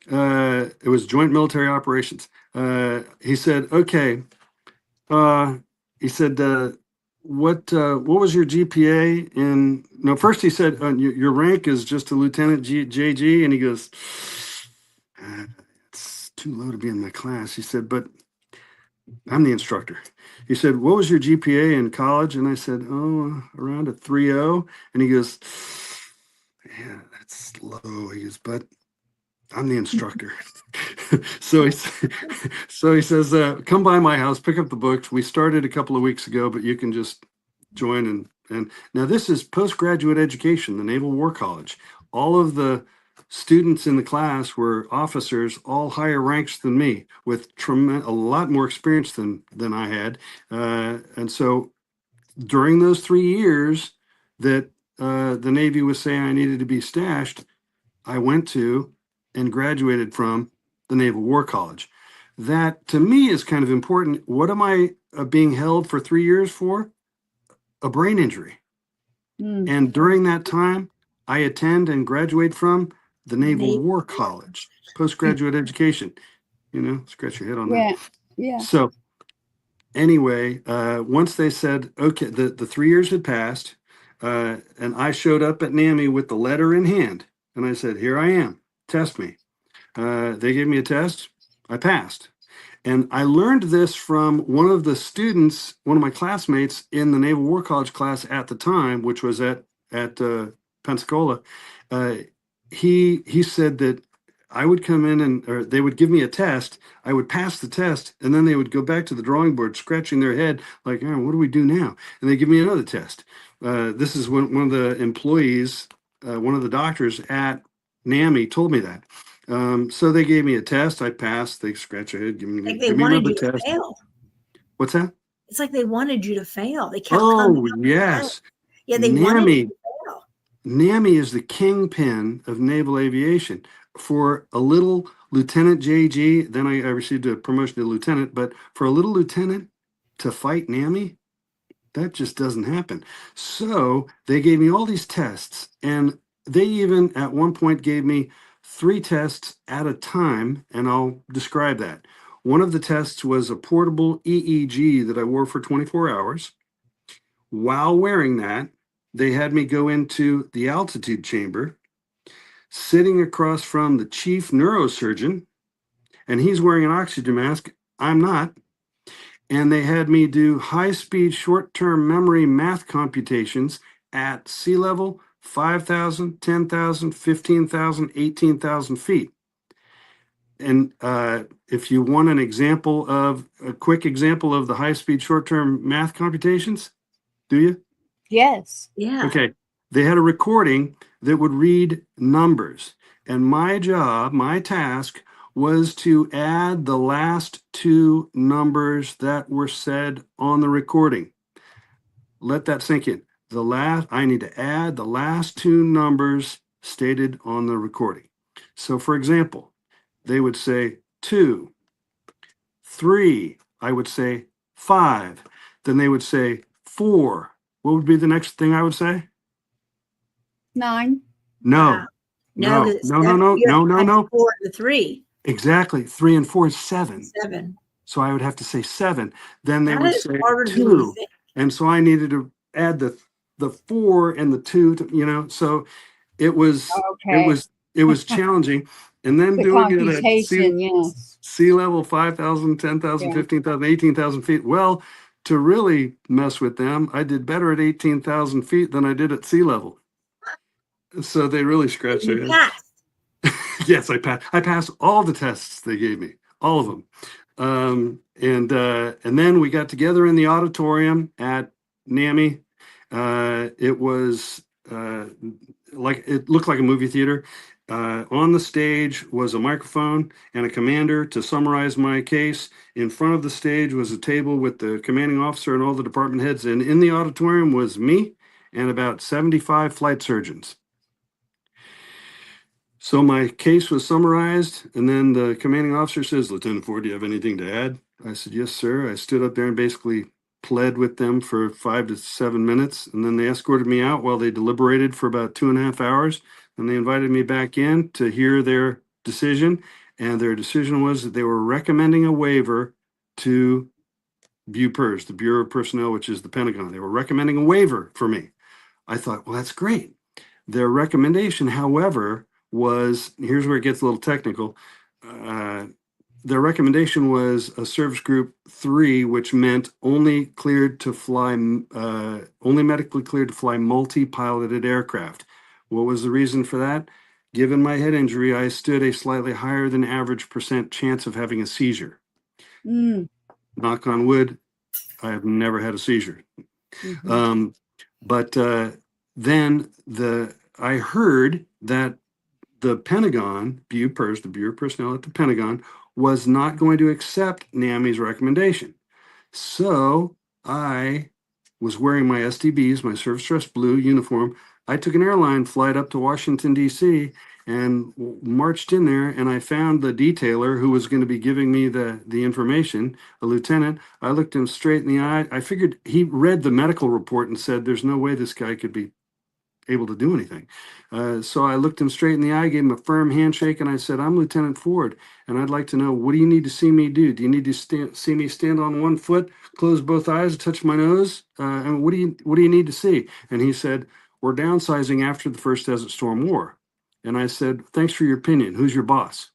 It was joint military operations. He said, "Okay." Uh, he said, what was your GPA in?" No, first he said, your rank is just a lieutenant JG. And he goes, "It's too low to be in my class." He said, "But I'm the instructor." He said, "What was your GPA in college?" And I said, "Oh, around a 3.0." And he goes, "Yeah, that's low." He goes, "But I'm the instructor." so he says, "Come by my house, pick up the books. We started a couple of weeks ago, but you can just join." And now this is postgraduate education, the Naval War College. All of the students in the class were officers, all higher ranks than me, with a lot more experience than I had. And so during those 3 years that the Navy was saying I needed to be stashed, I went to and graduated from the Naval War College. That to me is kind of important. What am I being held for 3 years for? A brain injury. Mm. And during that time, I attend and graduate from the Naval War College, postgraduate education. Scratch your head on Yeah. that. Yeah. So anyway, once they said, okay, the 3 years had passed, and I showed up at NAMI with the letter in hand, and I said, "Here I am, test me." They gave me a test. I passed. And I learned this from one of the students, one of my classmates in the Naval War College class at the time, which was at Pensacola. He said that I would come in or they would give me a test. I would pass the test, and then they would go back to the drawing board, scratching their head like, "Oh, what do we do now?" And they give me another test. This is when one of the employees, one of the doctors at NAMI told me that. So they gave me a test. I passed. They scratch your head, give me another test. Fail. What's that? It's like they wanted you to fail. They kept Oh, coming up yes. Yeah, they wanted you NAMI, to fail. NAMI is the kingpin of naval aviation. For a little Lieutenant JG, then I received a promotion to lieutenant, but for a little lieutenant to fight NAMI, that just doesn't happen. So they gave me all these tests, and they even at one point gave me 3 tests at a time, and I'll describe that. One of the tests was a portable EEG that I wore for 24 hours. While wearing that, they had me go into the altitude chamber, sitting across from the chief neurosurgeon, and he's wearing an oxygen mask. I'm not. And they had me do high-speed short-term memory math computations at sea level, 5,000, 10,000, 15,000, 18,000 feet. And if you want a quick example of the high-speed short-term math computations, do you? Yes. Yeah. Okay. They had a recording that would read numbers. And my task was to add the last 2 numbers that were said on the recording. Let that sink in. I need to add the last two numbers stated on the recording. So for example, they would say 2, 3. I would say 5. Then they would say 4. What would be the next thing I would say? 9. No, No, no, because no, no, no, you have no, to no, add no. 4 and the 3. Exactly. 3 and 4 is 7. 7. So I would have to say 7. Then they That would is say harder than you 2. think. And so I needed to add the 4 and the 2 to, so it was Okay. it was challenging. And then The doing it at computation, yes. sea level, 5,000, 10,000, Yeah. 15,000, 18,000 feet. Well, to really mess with them, I did better at 18,000 feet than I did at sea level. So they really scratched their You head. passed. Yes, I passed. I passed all the tests they gave me, all of them. And then we got together in the auditorium at NAMI. It was it looked like a movie theater. On the stage was a microphone and a commander to summarize my case. In front of the stage was a table with the commanding officer and all the department heads. And in the auditorium was me and about 75 flight surgeons. So my case was summarized, and then the commanding officer says, "Lieutenant Ford, do you have anything to add?" I said, "Yes, sir." I stood up there and basically pled with them for 5 to 7 minutes, and then they escorted me out while they deliberated for about 2.5 hours. And they invited me back in to hear their decision. And their decision was that they were recommending a waiver to BUPERS, the Bureau of Personnel, which is the Pentagon. They were recommending a waiver for me. I thought, well, that's great. Their recommendation, however, was, here's where it gets a little technical. Their recommendation was a service group 3, which meant only cleared to fly, only medically cleared to fly multi-piloted aircraft. What was the reason for that? Given my head injury, I stood a slightly higher than average % chance of having a seizure. Mm. Knock on wood, I have never had a seizure. Mhm. But then I heard that the Pentagon, BUPERS, the Bureau of Personnel at the Pentagon, was not going to accept NAMI's recommendation. So I was wearing my SDBs, my service dress blue uniform. I took an airline flight up to Washington, D.C., and marched in there, and I found the detailer who was going to be giving me the information, a lieutenant. I looked him straight in the eye. I figured he read the medical report and said, "There's no way this guy could be able to do anything." So I looked him straight in the eye, gave him a firm handshake, and I said, "I'm Lieutenant Ford, and I'd like to know, what do you need to see me do? Do you need to see me stand on one foot, close both eyes, touch my nose? And what do you need to see?" And he said, "We're downsizing after the first Desert Storm War." And I said, "Thanks for your opinion. Who's your boss?"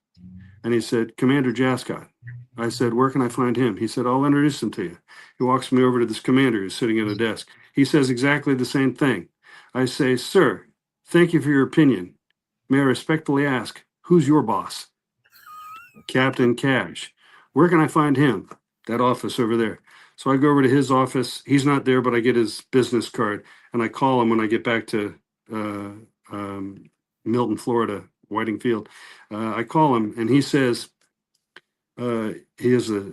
And he said, "Commander Jascott." I said, "Where can I find him?" He said, "I'll introduce him to you." He walks me over to this commander who's sitting at a desk. He says exactly the same thing. I say, "Sir, thank you for your opinion. May I respectfully ask, who's your boss?" "Captain Cash." "Where can I find him?" "That office over there." So I go over to his office. He's not there, but I get his business card, and I call him when I get back to uh, Milton, Florida, Whiting Field. I call him, and he says, he has a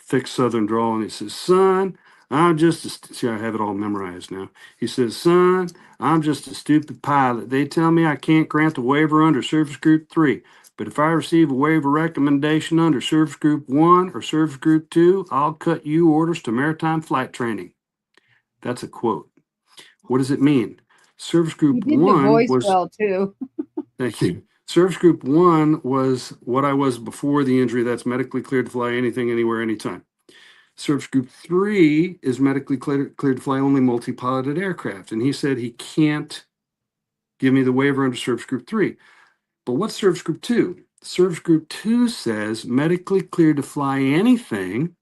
thick Southern drawl, and he says, "Son, I'm just see, I have it all memorized now." He says, "Son, I'm just a stupid pilot. They tell me I can't grant a waiver under Service Group 3. But if I receive a waiver recommendation under Service Group 1 or Service Group 2, I'll cut you orders to maritime flight training." That's a quote. What does it mean? Service You Group did the 1 voice was, well too. thank you. Service Group 1 was what I was before the injury. That's medically cleared to fly anything, anywhere, anytime. Service Group 3 is medically cleared to fly only multi-piloted aircraft. And he said he can't give me the waiver under Service Group 3. But what's Service Group 2? Service Group 2 says medically cleared to fly anything,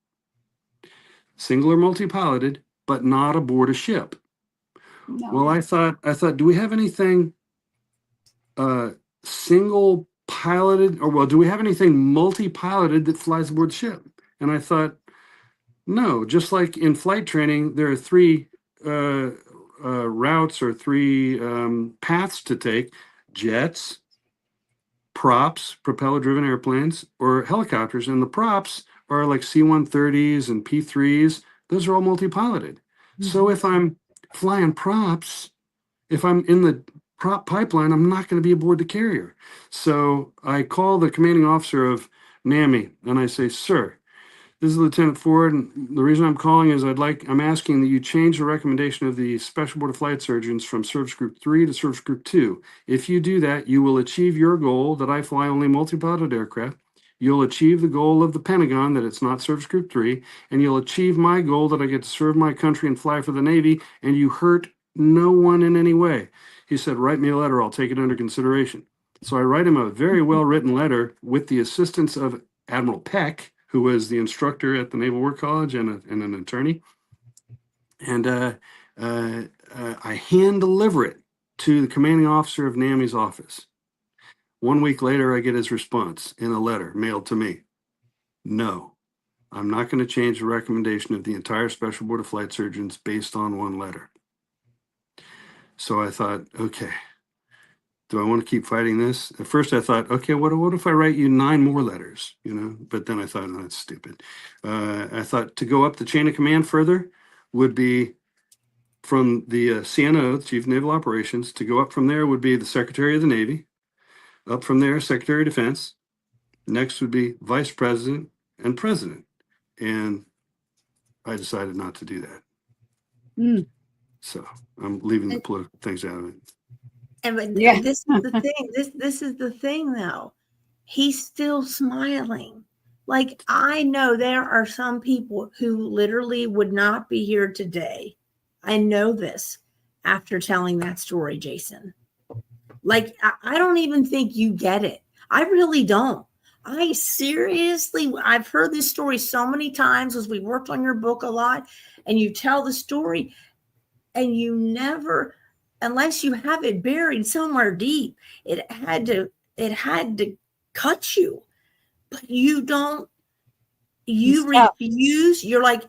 single or multi-piloted, but not aboard a ship. Well, No. I thought, do we have anything single piloted, or well, do we have anything multi-piloted that flies aboard the ship? And I thought, no. Just like in flight training, there are 3 routes or 3 paths to take: jets, props, propeller-driven airplanes, or helicopters. And the props are like C-130s and P-3s. Those are all multi-piloted. So if flying props. If I'm in the prop pipeline, I'm not going to be aboard the carrier. So I call the commanding officer of NAMI and I say, sir, this is Lieutenant Ford, and the reason I'm calling is I'm asking that you change the recommendation of the Special Board of Flight Surgeons from Service Group 3 to Service Group 2. If you do that, you will achieve your goal that I fly only multi-piloted aircraft. You'll achieve the goal of the Pentagon that it's not Service Group 3, and you'll achieve my goal that I get to serve my country and fly for the Navy, and you hurt no one in any way. He said, write me a letter, I'll take it under consideration. So I write him a very well-written letter with the assistance of Admiral Peck, who was the instructor at the Naval War College and an attorney. And I hand deliver it to the commanding officer of NAMI's office. 1 week later, I get his response in a letter mailed to me. No, I'm not going to change the recommendation of the entire Special Board of Flight Surgeons based on one letter. So I thought, okay, do I want to keep fighting this? At first I thought, okay, what if I write you 9 more letters, But then I thought, no, that's stupid. I thought to go up the chain of command further would be from the CNO, the Chief of Naval Operations. To go up from there would be the Secretary of the Navy. Up from there, Secretary of Defense. Next would be Vice President and President. And I decided not to do that. Mm. So I'm leaving the political things out of it. And Yeah. this is the thing. This is the thing, though. He's still smiling. Like, I know there are some people who literally would not be here today. I know this after telling that story, Jason. Like, I don't even think you get it. I really don't. I've heard this story so many times as we worked on your book a lot, and you tell the story, and you never, unless you have it buried somewhere deep, it had to cut you. But you don't, you refuse. You're like,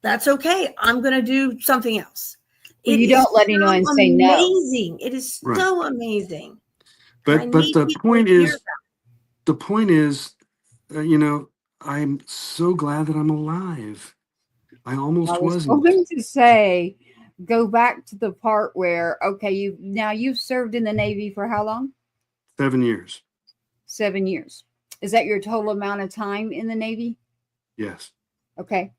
that's okay. I'm going to do something else. Well, you don't let anyone say no. Amazing. It is so amazing. But the point is, I'm so glad that I'm alive. I almost wasn't. going to say, go back to the part where, okay, you've served in the Navy for how long? 7 years. 7 years. Is that your total amount of time in the Navy? Yes. Okay.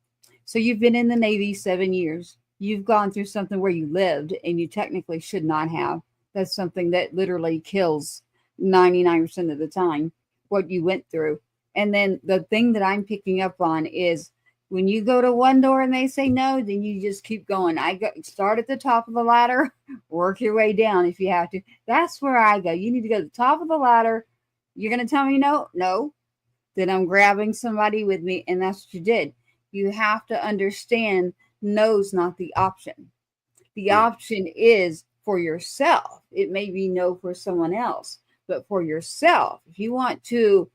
So you've been in the Navy 7 years. You've gone through something where you lived and you technically should not have. That's something that literally kills 99% of the time, what you went through. And then the thing that I'm picking up on is when you go to one door and they say no, then you just keep going. Start at the top of the ladder, work your way down if you have to. That's where I go. You need to go to the top of the ladder. You're going to tell me no? No. Then I'm grabbing somebody with me, and that's what you did. You have to understand no's not the option. The option is for yourself. It may be no for someone else, but for yourself, if you want to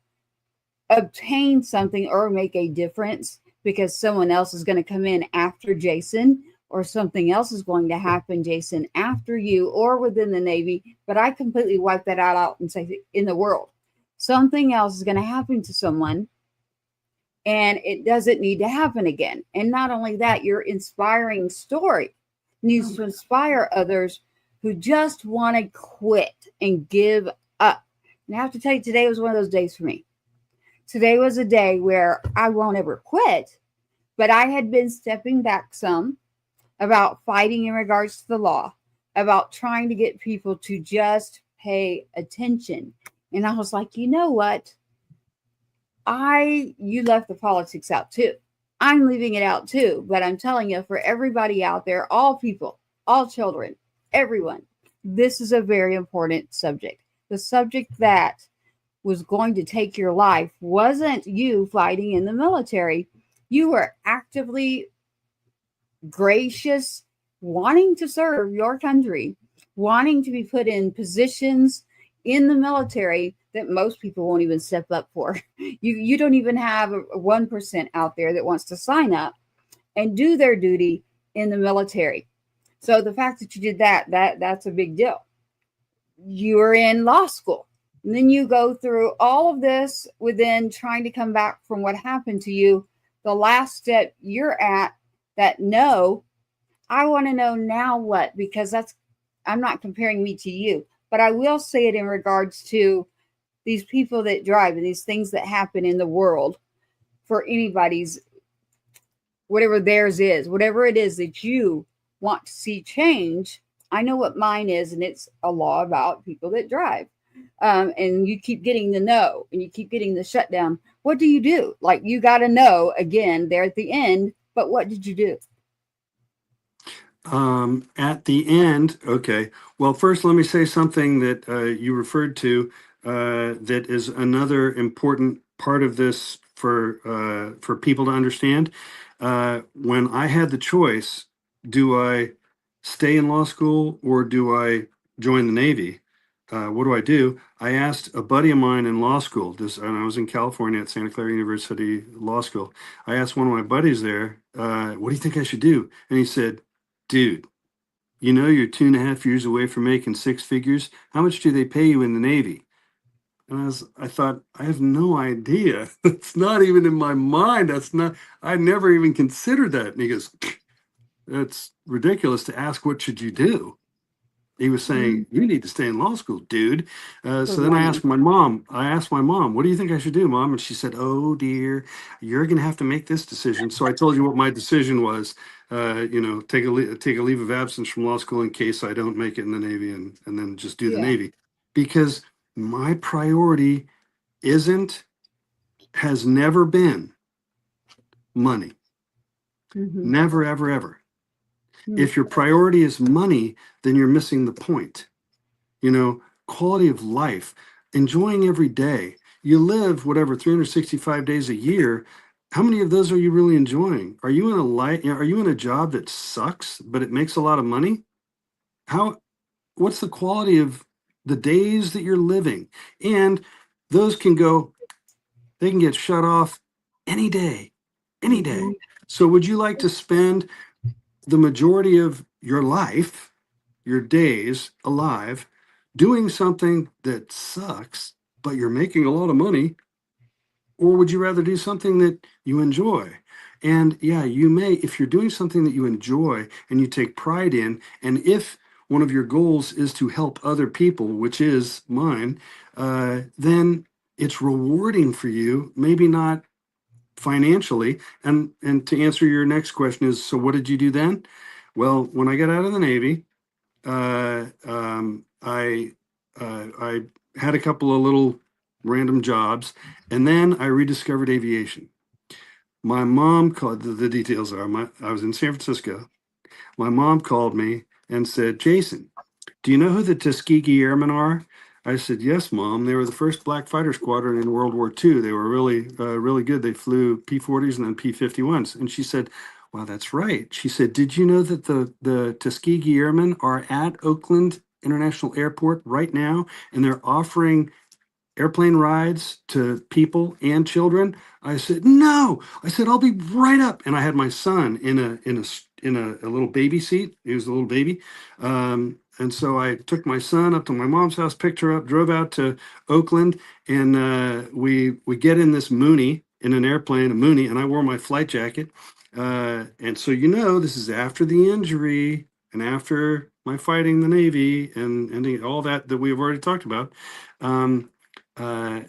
obtain something or make a difference because someone else is going to come in after Jason, or something else is going to happen, Jason, after you or within the Navy, but I completely wipe that out and say in the world, something else is going to happen to someone. And it doesn't need to happen again. And not only that, your inspiring story needs to inspire others who just want to quit and give up. And I have to tell you, today was one of those days for me. Today was a day where I won't ever quit, but I had been stepping back some about fighting in regards to the law, about trying to get people to just pay attention. And I was like, you know what? You left the politics out too. I'm leaving it out too, but I'm telling you, for everybody out there, all people, all children, everyone, this is a very important subject. The subject that was going to take your life wasn't you fighting in the military. You were actively gracious, wanting to serve your country, wanting to be put in positions in the military that most people won't even step up for. You don't even have a 1% out there that wants to sign up and do their duty in the military. So the fact that you did that's a big deal. You're in law school, and then you go through all of this within trying to come back from what happened to you. The last step you're at, that no, I want to know now what, because I'm not comparing me to you, but I will say it in regards to these people that drive and these things that happen in the world for anybody's, whatever theirs is, whatever it is that you want to see change. I know what mine is, and it's a law about people that drive. And you keep getting the no and you keep getting the shutdown. What do you do? Like, you got to know again there at the end, but what did you do? At the end, okay. Well, first, let me say something that you referred to that is another important part of this for people to understand. When I had the choice, do I stay in law school or do I join the Navy? What do I do? I asked a buddy of mine in law school. And I was in California at Santa Clara University Law School. I asked one of my buddies there, "What do you think I should do?" And he said, "Dude, you know you're 2.5 years away from making six figures. How much do they pay you in the Navy?" And I thought, I have no idea. It's not even in my mind. I never even considered that. And he goes, "That's ridiculous to ask, what should you do?" He was saying, "You need to stay in law school, dude." So then I asked my mom, "What do you think I should do, Mom?" And she said, "Oh dear, you're going to have to make this decision." So I told you what my decision was. Take a leave of absence from law school in case I don't make it in the Navy, and then just do the Yeah. Navy, because my priority has never been money. Mm-hmm. Never, ever, ever. Mm. If your priority is money, then you're missing the point. Quality of life, enjoying every day. You live, whatever, 365 days a year. How many of those are you really enjoying? Are you in a job that sucks, but it makes a lot of money? What's the quality of the days that you're living? And those they can get shut off any day, any day. Mhm. So would you like to spend the majority of your life, your days alive, doing something that sucks, but you're making a lot of money? Or would you rather do something that you enjoy? And yeah, you may, if you're doing something that you enjoy and you take pride in, and if one of your goals is to help other people, which is mine, then it's rewarding for you, maybe not financially. And to answer your next question is, so what did you do then? Well, when I got out of the Navy, I had a couple of little random jobs, and then I rediscovered aviation. My mom called. The details are, I was in San Francisco. My mom called me and said, "Jason, do you know who the Tuskegee Airmen are?" I said, "Yes, Mom. They were the first black fighter squadron in World War II. They were really, really good. They flew P-40s and then P-51s." And she said, "Wow, that's right." She said, "Did you know that the Tuskegee Airmen are at Oakland International Airport right now, and they're offering airplane rides to people and children?" I said, "No." I said, "I'll be right up." And I had my son in a little baby seat. He was a little baby. And so I took my son up to my mom's house, picked her up, drove out to Oakland, and we get in this Mooney, in an airplane, a Mooney, and I wore my flight jacket. And so, this is after the injury and after my fighting the Navy and all that we've already talked about. Uh,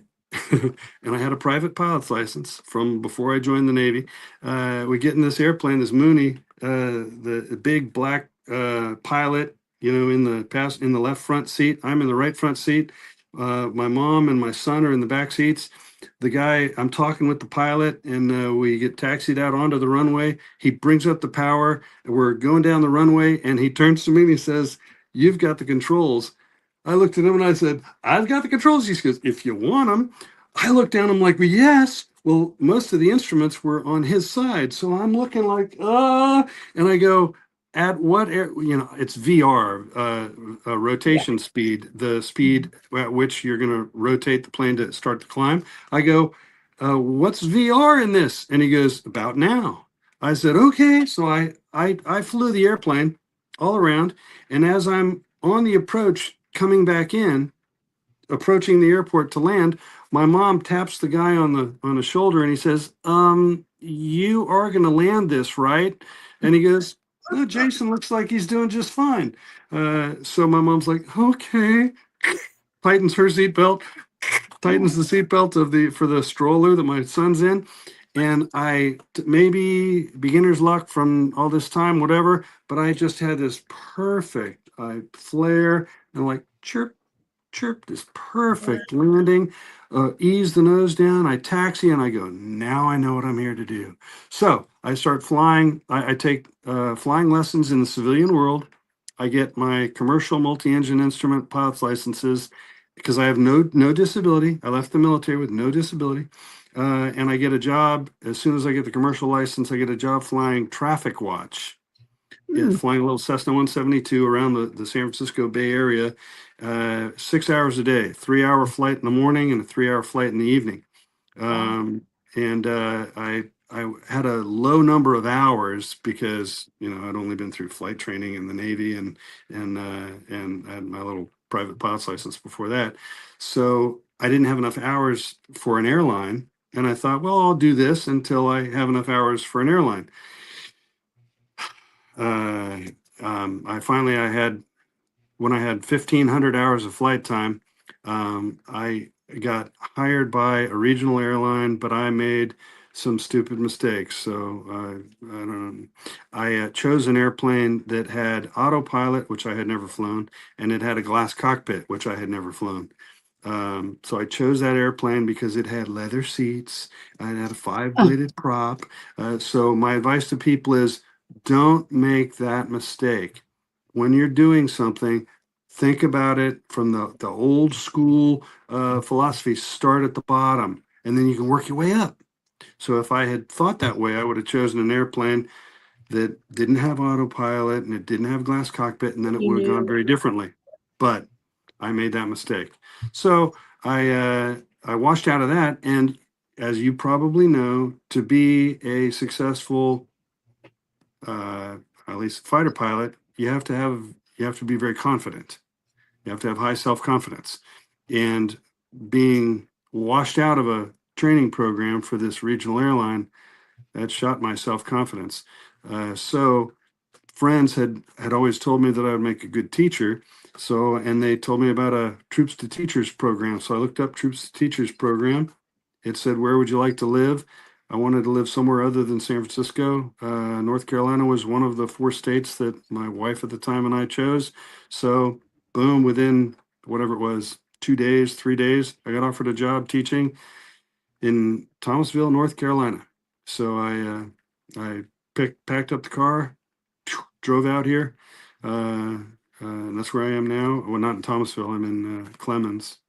and I had a private pilot's license from before I joined the Navy. We get in this airplane, this Mooney, the big black pilot, in the left front seat. I'm in the right front seat. My mom and my son are in the back seats. The guy, I'm talking with the pilot, and we get taxied out onto the runway. He brings up the power, and we're going down the runway, and he turns to me and he says, "You've got the controls." I looked at him and I said, "I've got the controls." He goes, "If you want them." I looked down, I'm like, "Well, yes." Well, most of the instruments were on his side. So I'm looking like, and I go, "At what air, it's VR, rotation speed, the speed at which you're going to rotate the plane to start the climb." I go, "What's VR in this?" And he goes, "About now." I said, "Okay." So I flew the airplane all around. And as I'm on the approach, coming back in, approaching the airport to land, my mom taps the guy on the shoulder and he says, "You are going to land this, right?" And he goes, No, Jason looks like he's doing just fine. So my mom's like, okay, tightens her seatbelt, tightens the seatbelt for the stroller that my son's in. And maybe beginner's luck from all this time, whatever, but I just had this perfect flare and like chirp, chirp, this perfect landing, ease the nose down. I taxi and I go, now I know what I'm here to do. So I start flying. I take flying lessons in the civilian world. I get my commercial multi-engine instrument pilot's licenses because I have no disability. I left the military with no disability. And I get a job as soon as I get the commercial license. I get a job flying traffic watch. Yeah, flying a little Cessna 172 around the San Francisco Bay Area, 6 hours a day, 3 hour flight in the morning and a 3 hour flight in the evening. And I had a low number of hours because I'd only been through flight training in the Navy and had my little private pilot's license before that. So I didn't have enough hours for an airline, and I thought, well, I'll do this until I have enough hours for an airline. When I had 1,500 hours of flight time, I got hired by a regional airline, but I made some stupid mistakes. So I don't know. I chose an airplane that had autopilot, which I had never flown, and it had a glass cockpit, which I had never flown. So I chose that airplane because it had leather seats. It had a 5-bladed prop. So my advice to people is, don't make that mistake. When you're doing something, think about it from the old school philosophy. Start at the bottom, and then you can work your way up. So if I had thought that way, I would have chosen an airplane that didn't have autopilot and it didn't have glass cockpit, and then it would have gone very differently. But I made that mistake. So I washed out of that. And as you probably know, to be a successful at least fighter pilot, you have to be very confident. You have to have high self-confidence. And being washed out of a training program for this regional airline, that shot my self-confidence. So friends had always told me that I would make a good teacher. And they told me about a Troops to Teachers program. So I looked up Troops to Teachers program. It said, where would you like to live? I wanted to live somewhere other than San Francisco. North Carolina was one of the 4 states that my wife at the time and I chose. So boom, within whatever it was, 2 days, 3 days, I got offered a job teaching in Thomasville, North Carolina. So I packed up the car, drove out here. And that's where I am now. Well, not in Thomasville, I'm in Clemens.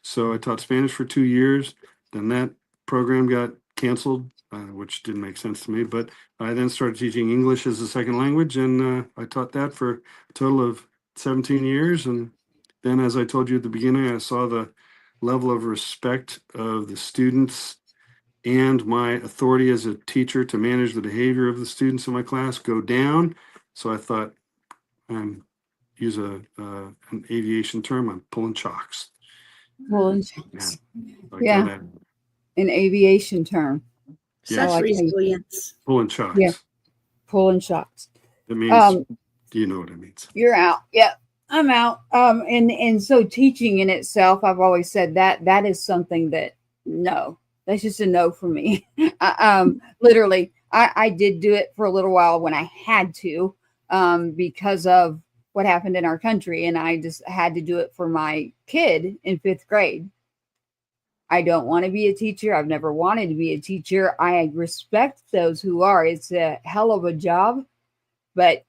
So I taught Spanish for 2 years. Then that program got canceled, which didn't make sense to me. But I then started teaching English as a second language, and I taught that for a total of 17 years. And then, as I told you at the beginning, I saw the level of respect of the students and my authority as a teacher to manage the behavior of the students in my class go down. So I thought, use an aviation term, I'm pulling chocks. Pulling chocks. Yeah. An aviation term. Such resilience. Pulling chocks. Yeah. Pulling shocks. It means, do you know what it means? You're out. Yeah, I'm out. And so teaching in itself, I've always said that is something that that's just a no for me. Literally, I did do it for a little while when I had to, because of what happened in our country, and I just had to do it for my kid in 5th grade. I don't want to be a teacher. I've never wanted to be a teacher. I respect those who are. It's a hell of a job, but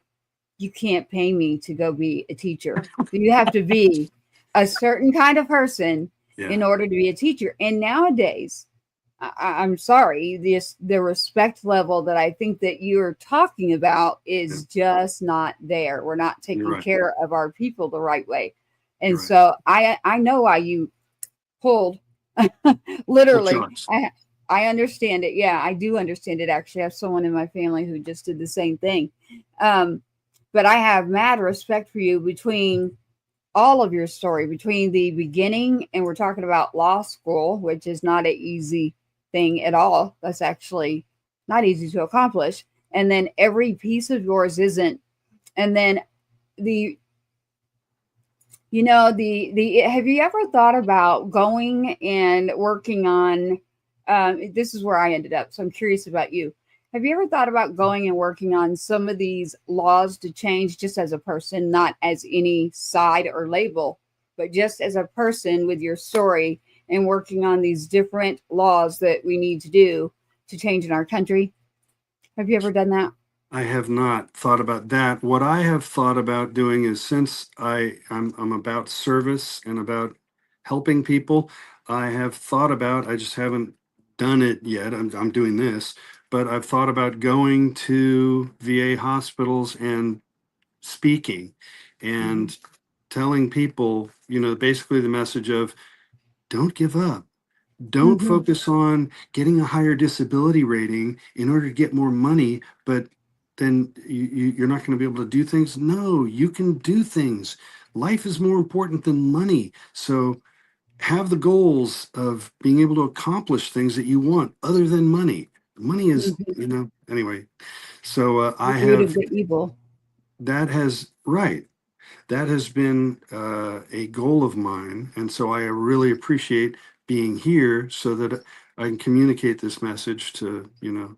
you can't pay me to go be a teacher. You have to be a certain kind of person in order to be a teacher. And nowadays, I'm sorry, the respect level that I think that you're talking about is just not there. We're not taking care of our people the right way. And so I know why you pulled. Literally, I understand it. Yeah, I do understand it. Actually, I have someone in my family who just did the same thing. But I have mad respect for you between all of your story, between the beginning, and we're talking about law school, which is not an easy thing at all. That's actually not easy to accomplish. and then every piece of yours isn't. And then the have you ever thought about going and working on this is where I ended up, so I'm curious about you. Have you ever thought about going and working on some of these laws to change just as a person, not as any side or label, but just as a person with your story, and working on these different laws that we need to do to change in our country? Have you ever done that? I have not thought about that. What I have thought about doing is, since I'm about service and about helping people, I have thought about, I just haven't done it yet. I'm doing this, but I've thought about going to VA hospitals and speaking and telling people, basically the message of, don't give up. Don't Mm-hmm. focus on getting a higher disability rating in order to get more money, but then you're not going to be able to do things. No, you can do things. Life is more important than money. So have the goals of being able to accomplish things that you want other than money. Money is, Mm-hmm. anyway. So The I root of have, the evil. right. That has been a goal of mine. And so I really appreciate being here so that I can communicate this message to, a To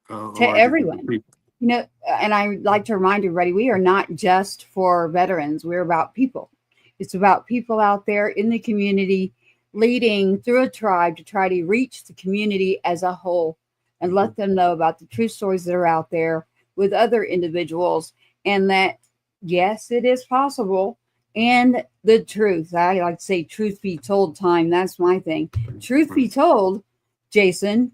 larger group of everyone. people. And I like to remind everybody, we are not just for veterans. We're about people. It's about people out there in the community leading through a tribe to try to reach the community as a whole and let them know about the true stories that are out there with other individuals, and that, yes, it is possible. And the truth, I like to say, truth be told time. That's my thing. Truth be told, Jason,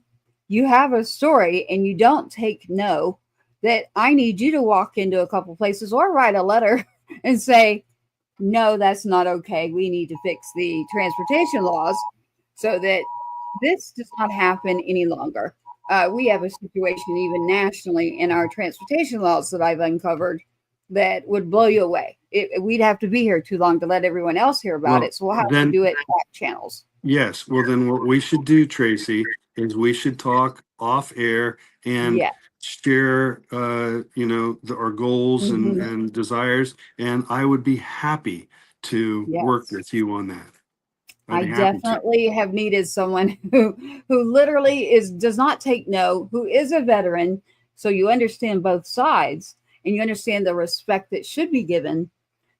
you have a story and you don't take no, that I need you to walk into a couple places or write a letter and say, no, that's not okay. We need to fix the transportation laws so that this does not happen any longer. We have a situation even nationally in our transportation laws that I've uncovered that would blow you away. We'd have to be here too long to let everyone else hear about Well, it. So we'll have to then, do it back channels. yes. Well, then what we should do, Tracy, is we should talk off air and Yeah. share, our goals and, Mhm. and desires. And I would be happy to work Yes. with you on that. I'd I be happy to. definitely have needed someone who literally does not take no, who is a veteran, so you understand both sides and you understand the respect that should be given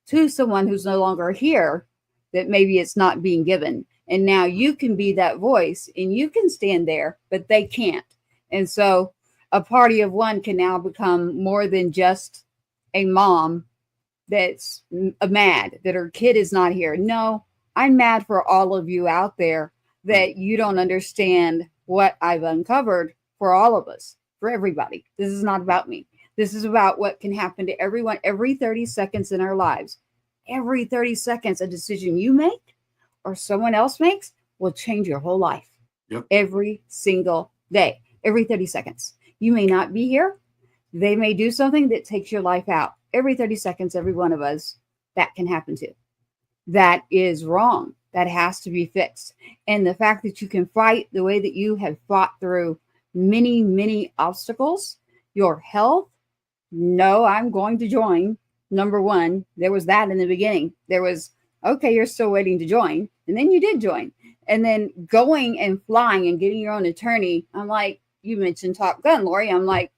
to someone who's no longer here, that maybe it's not being given. And now you can be that voice and you can stand there, but they can't. And so a party of one can now become more than just a mom that's mad that her kid is not here. No, I'm mad for all of you out there that you don't understand what I've uncovered for all of us, for everybody. This is not about me. This is about what can happen to everyone every 30 seconds in our lives. Every 30 seconds, a decision you make or someone else makes will change your whole life. Yep. Every single day, every 30 seconds. You may not be here. They may do something that takes your life out. Every 30 seconds, every one of us, that can happen to. That is wrong. That has to be fixed. And the fact that you can fight the way that you have fought through many, many obstacles, your health, no, I'm going to join. Number one, there was that in the beginning. There was, okay, you're still waiting to join. And then you did join. And then going and flying and getting your own attorney. I'm like, you mentioned Top Gun, Lori. I'm like,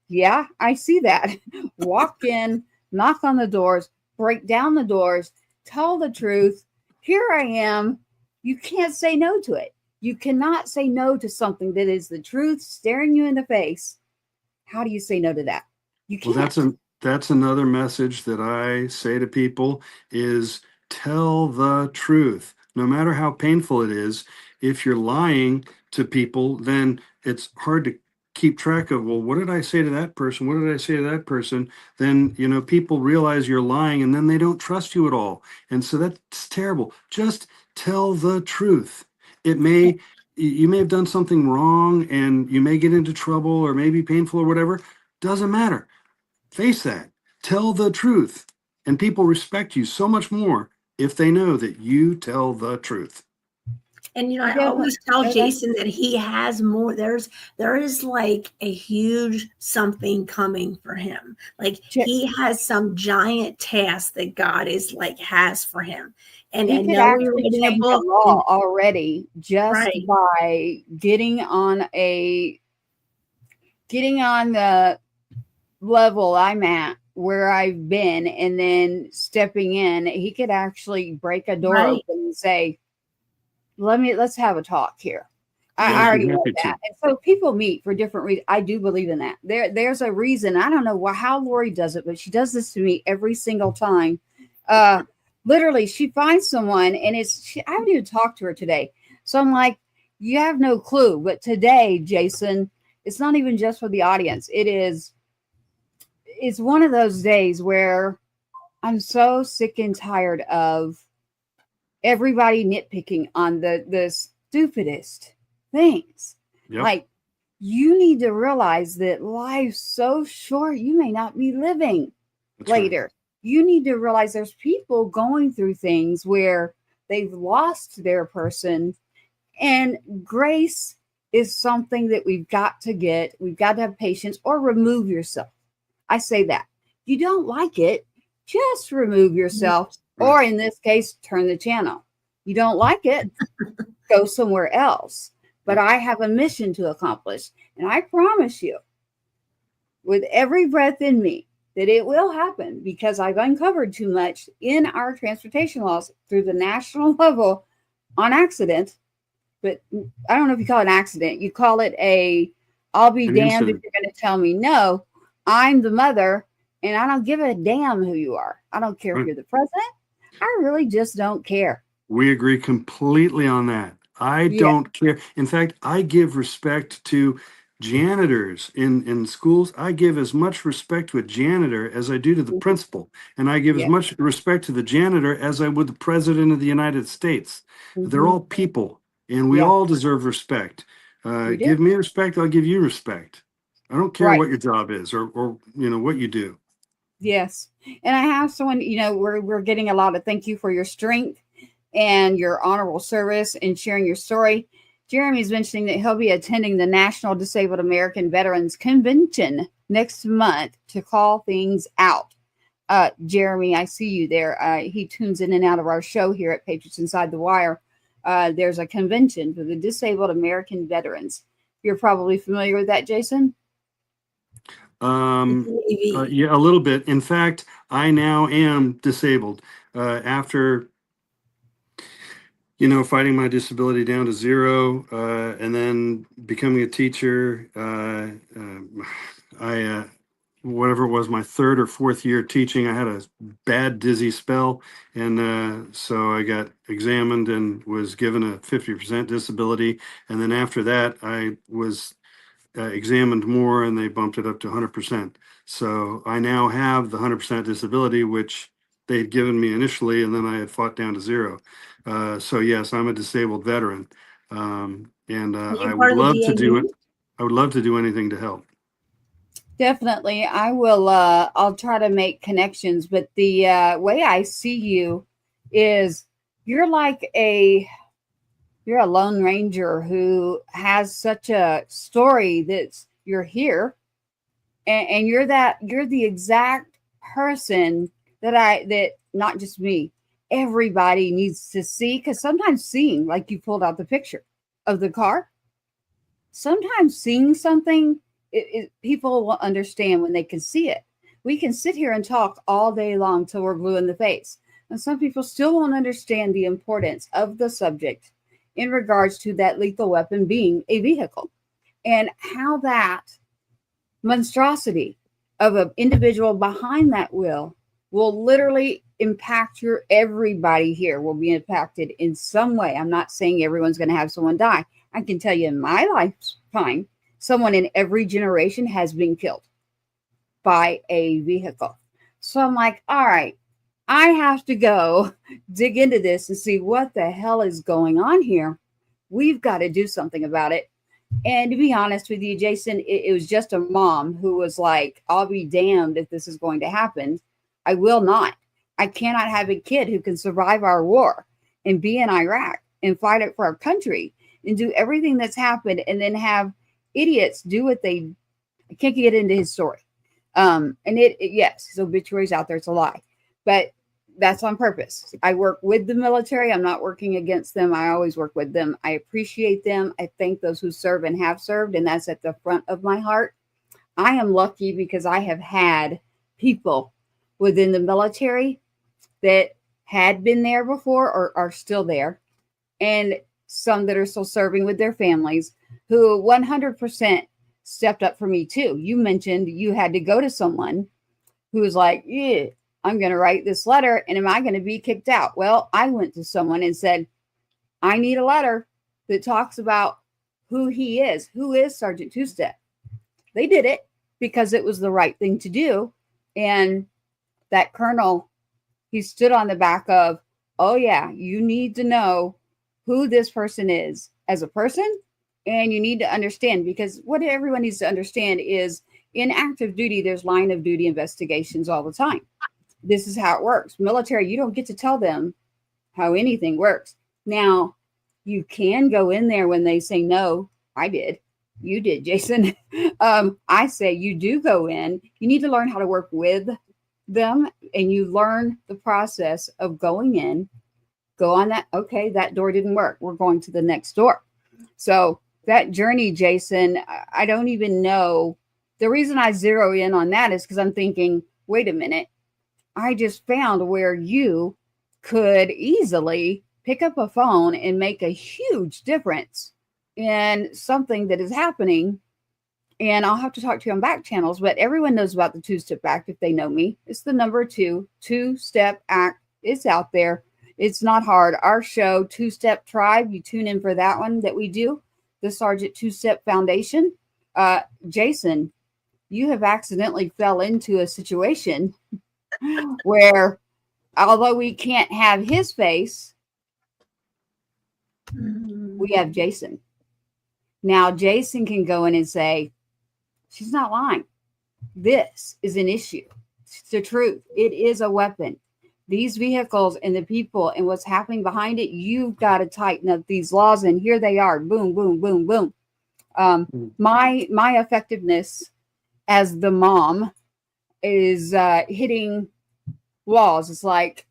yeah, I see that. Walk in, knock on the doors, break down the doors, tell the truth. Here I am. You can't say no to it. You cannot say no to something that is the truth staring you in the face. How do you say no to that? You Well, can't. that's another message that I say to people is tell the truth. No matter how painful it is, if you're lying to people, then it's hard to keep track of, well, what did I say to that person? What did I say to that person? Then, people realize you're lying and then they don't trust you at all. And so that's terrible. Just tell the truth. You may have done something wrong and you may get into trouble or maybe painful or whatever. Doesn't matter. Face that. Tell the truth. And people respect you so much more if they know that you tell the truth. And I Yeah, always tell no, Jason that he has more. There is like a huge something coming for him. Like he has some giant task that God is like has for him. And I he could know we're actually reading a change a book. law already just Right. by getting on the level I'm at where I've been and then stepping in. He could actually break a door Right. open and say, let's have a talk here. Yeah, I I'd already be know happy to. that. And so people meet for different reasons. I do believe in that. There's a reason. I don't know how Lori does it, but she does this to me every single time. Literally, she finds someone and I haven't even talked to her today. So I'm like, you have no clue. But today, Jason, it's not even just for the audience. It's one of those days where I'm so sick and tired of everybody nitpicking on the stupidest things. Yep. Like, you need to realize that life's so short, you may not be living That's right. later. You need to realize there's people going through things where they've lost their person, and grace is something that we've got to get. We've got to have patience or remove yourself. I say that. You don't like it, just remove yourself, or in this case, turn the channel. You don't like it, go somewhere else. But I have a mission to accomplish, and I promise you, with every breath in me, that it will happen because I've uncovered too much in our transportation laws through the national level on accident. But I don't know if you call it an accident. You call it I'll be An damned if incident. you're going to tell me no. I'm the mother, and I don't give a damn who you are. I don't care if Right. you're the president. I really just don't care. We agree completely on that. I Yeah. don't care. In fact, I give respect to janitors in schools. I give as much respect to a janitor as I do to the principal. And I give as Yeah. much respect to the janitor as I would the president of the United States. They're all people, and we Yeah. all deserve respect. We do. Give me respect, I'll give you respect. I don't care Right. what your job is or what you do. Yes. And I have someone, we're getting a lot of thank you for your strength and your honorable service and sharing your story. Jeremy's mentioning that he'll be attending the National Disabled American Veterans Convention next month to call things out. Jeremy, I see you there. He tunes in and out of our show here at Patriots Inside the Wire. There's a convention for the disabled American veterans. You're probably familiar with that, Jason? Yeah, a little bit. In fact, I now am disabled after fighting my disability down to zero, and then becoming a teacher. I whatever it was, my third or fourth year teaching, I had a bad dizzy spell, and so I got examined and was given a 50% disability. And then after that, I was examined more, and they bumped it up to 100%. So I now have the 100% disability, which they had given me initially, and then I had fought down to zero. So yes, I'm a disabled veteran, and I would love to do it. I would love to do anything to help. Definitely. I will. I'll try to make connections, but the way I see you is you're you're a lone ranger who has such a story that you're here, and you're the exact person that not just me, everybody needs to see, because sometimes seeing, like you pulled out the picture of the car, sometimes seeing something, people will understand when they can see it. We can sit here and talk all day long till we're blue in the face, and some people still won't understand the importance of the subject in regards to that lethal weapon being a vehicle, and how that monstrosity of an individual behind that wheel will literally impact everybody here will be impacted in some way. I'm not saying everyone's going to have someone die. I can tell you in my lifetime, someone in every generation has been killed by a vehicle. So I'm like, all right, I have to go dig into this and see what the hell is going on here. We've got to do something about it. And to be honest with you, Jason, it was just a mom who was like, I'll be damned if this is going to happen. I will not. I cannot have a kid who can survive our war and be in Iraq and fight it for our country and do everything that's happened, and then have idiots do what they I can't get into his story. And yes, his obituary's out there. It's a lie, but that's on purpose. I work with the military. I'm not working against them. I always work with them. I appreciate them. I thank those who serve and have served, and that's at the front of my heart. I am lucky because I have had people within the military that had been there before or are still there, and some that are still serving with their families who 100% stepped up for me too. You mentioned you had to go to someone who was like, yeah, I'm going to write this letter, and am I going to be kicked out? Well, I went to someone and said, I need a letter that talks about who he is. Who is Sergeant Two-Step? They did it because it was the right thing to do. And that colonel, he stood on the back of, oh yeah, you need to know who this person is as a person. And you need to understand, because what everyone needs to understand is in active duty, there's line of duty investigations all the time. This is how it works. Military, you don't get to tell them how anything works. Now, you can go in there when they say no. I did. You did, Jason. I say you do go in. You need to learn how to work with them, and you learn the process of going in, go on that. Okay, that door didn't work. We're going to the next door. So that journey, Jason, I don't even know. The reason I zero in on that is because I'm thinking, wait a minute. I just found where you could easily pick up a phone and make a huge difference in something that is happening. And I'll have to talk to you on back channels, but everyone knows about the Two-Step Act if they know me. It's the number 2 Act. It's out there. It's not hard. Our show, Two-Step Tribe, you tune in for that one that we do, the Sergeant Two-Step Foundation. Jason, you have accidentally fell into a situation where, although we can't have his face, we have Jason. Now, Jason can go in and say, she's not lying. This is an issue. It's the truth. It is a weapon. These vehicles and the people and what's happening behind it, you've got to tighten up these laws. And here they are. Boom, boom, boom, boom. My effectiveness as the mom is hitting walls. It's like,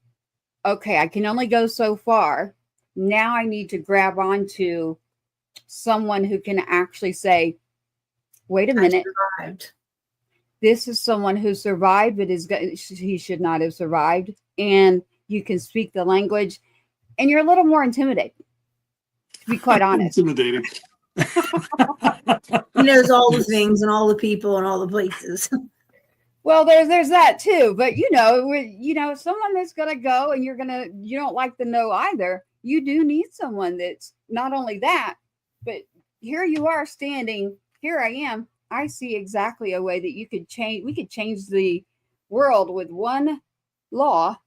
okay, I can only go so far. Now I need to grab onto someone who can actually say, wait a minute. This is someone who survived, but he should not have survived. And you can speak the language, and you're a little more intimidated, to be quite honest. Intimidating. He knows all the things and all the people and all the places. Well, there's that too. But someone that's gonna go and you don't like the no either. You do need someone that's not only that, but here you are standing. Here I am. I see exactly a way that you could change. We could change the world with one law,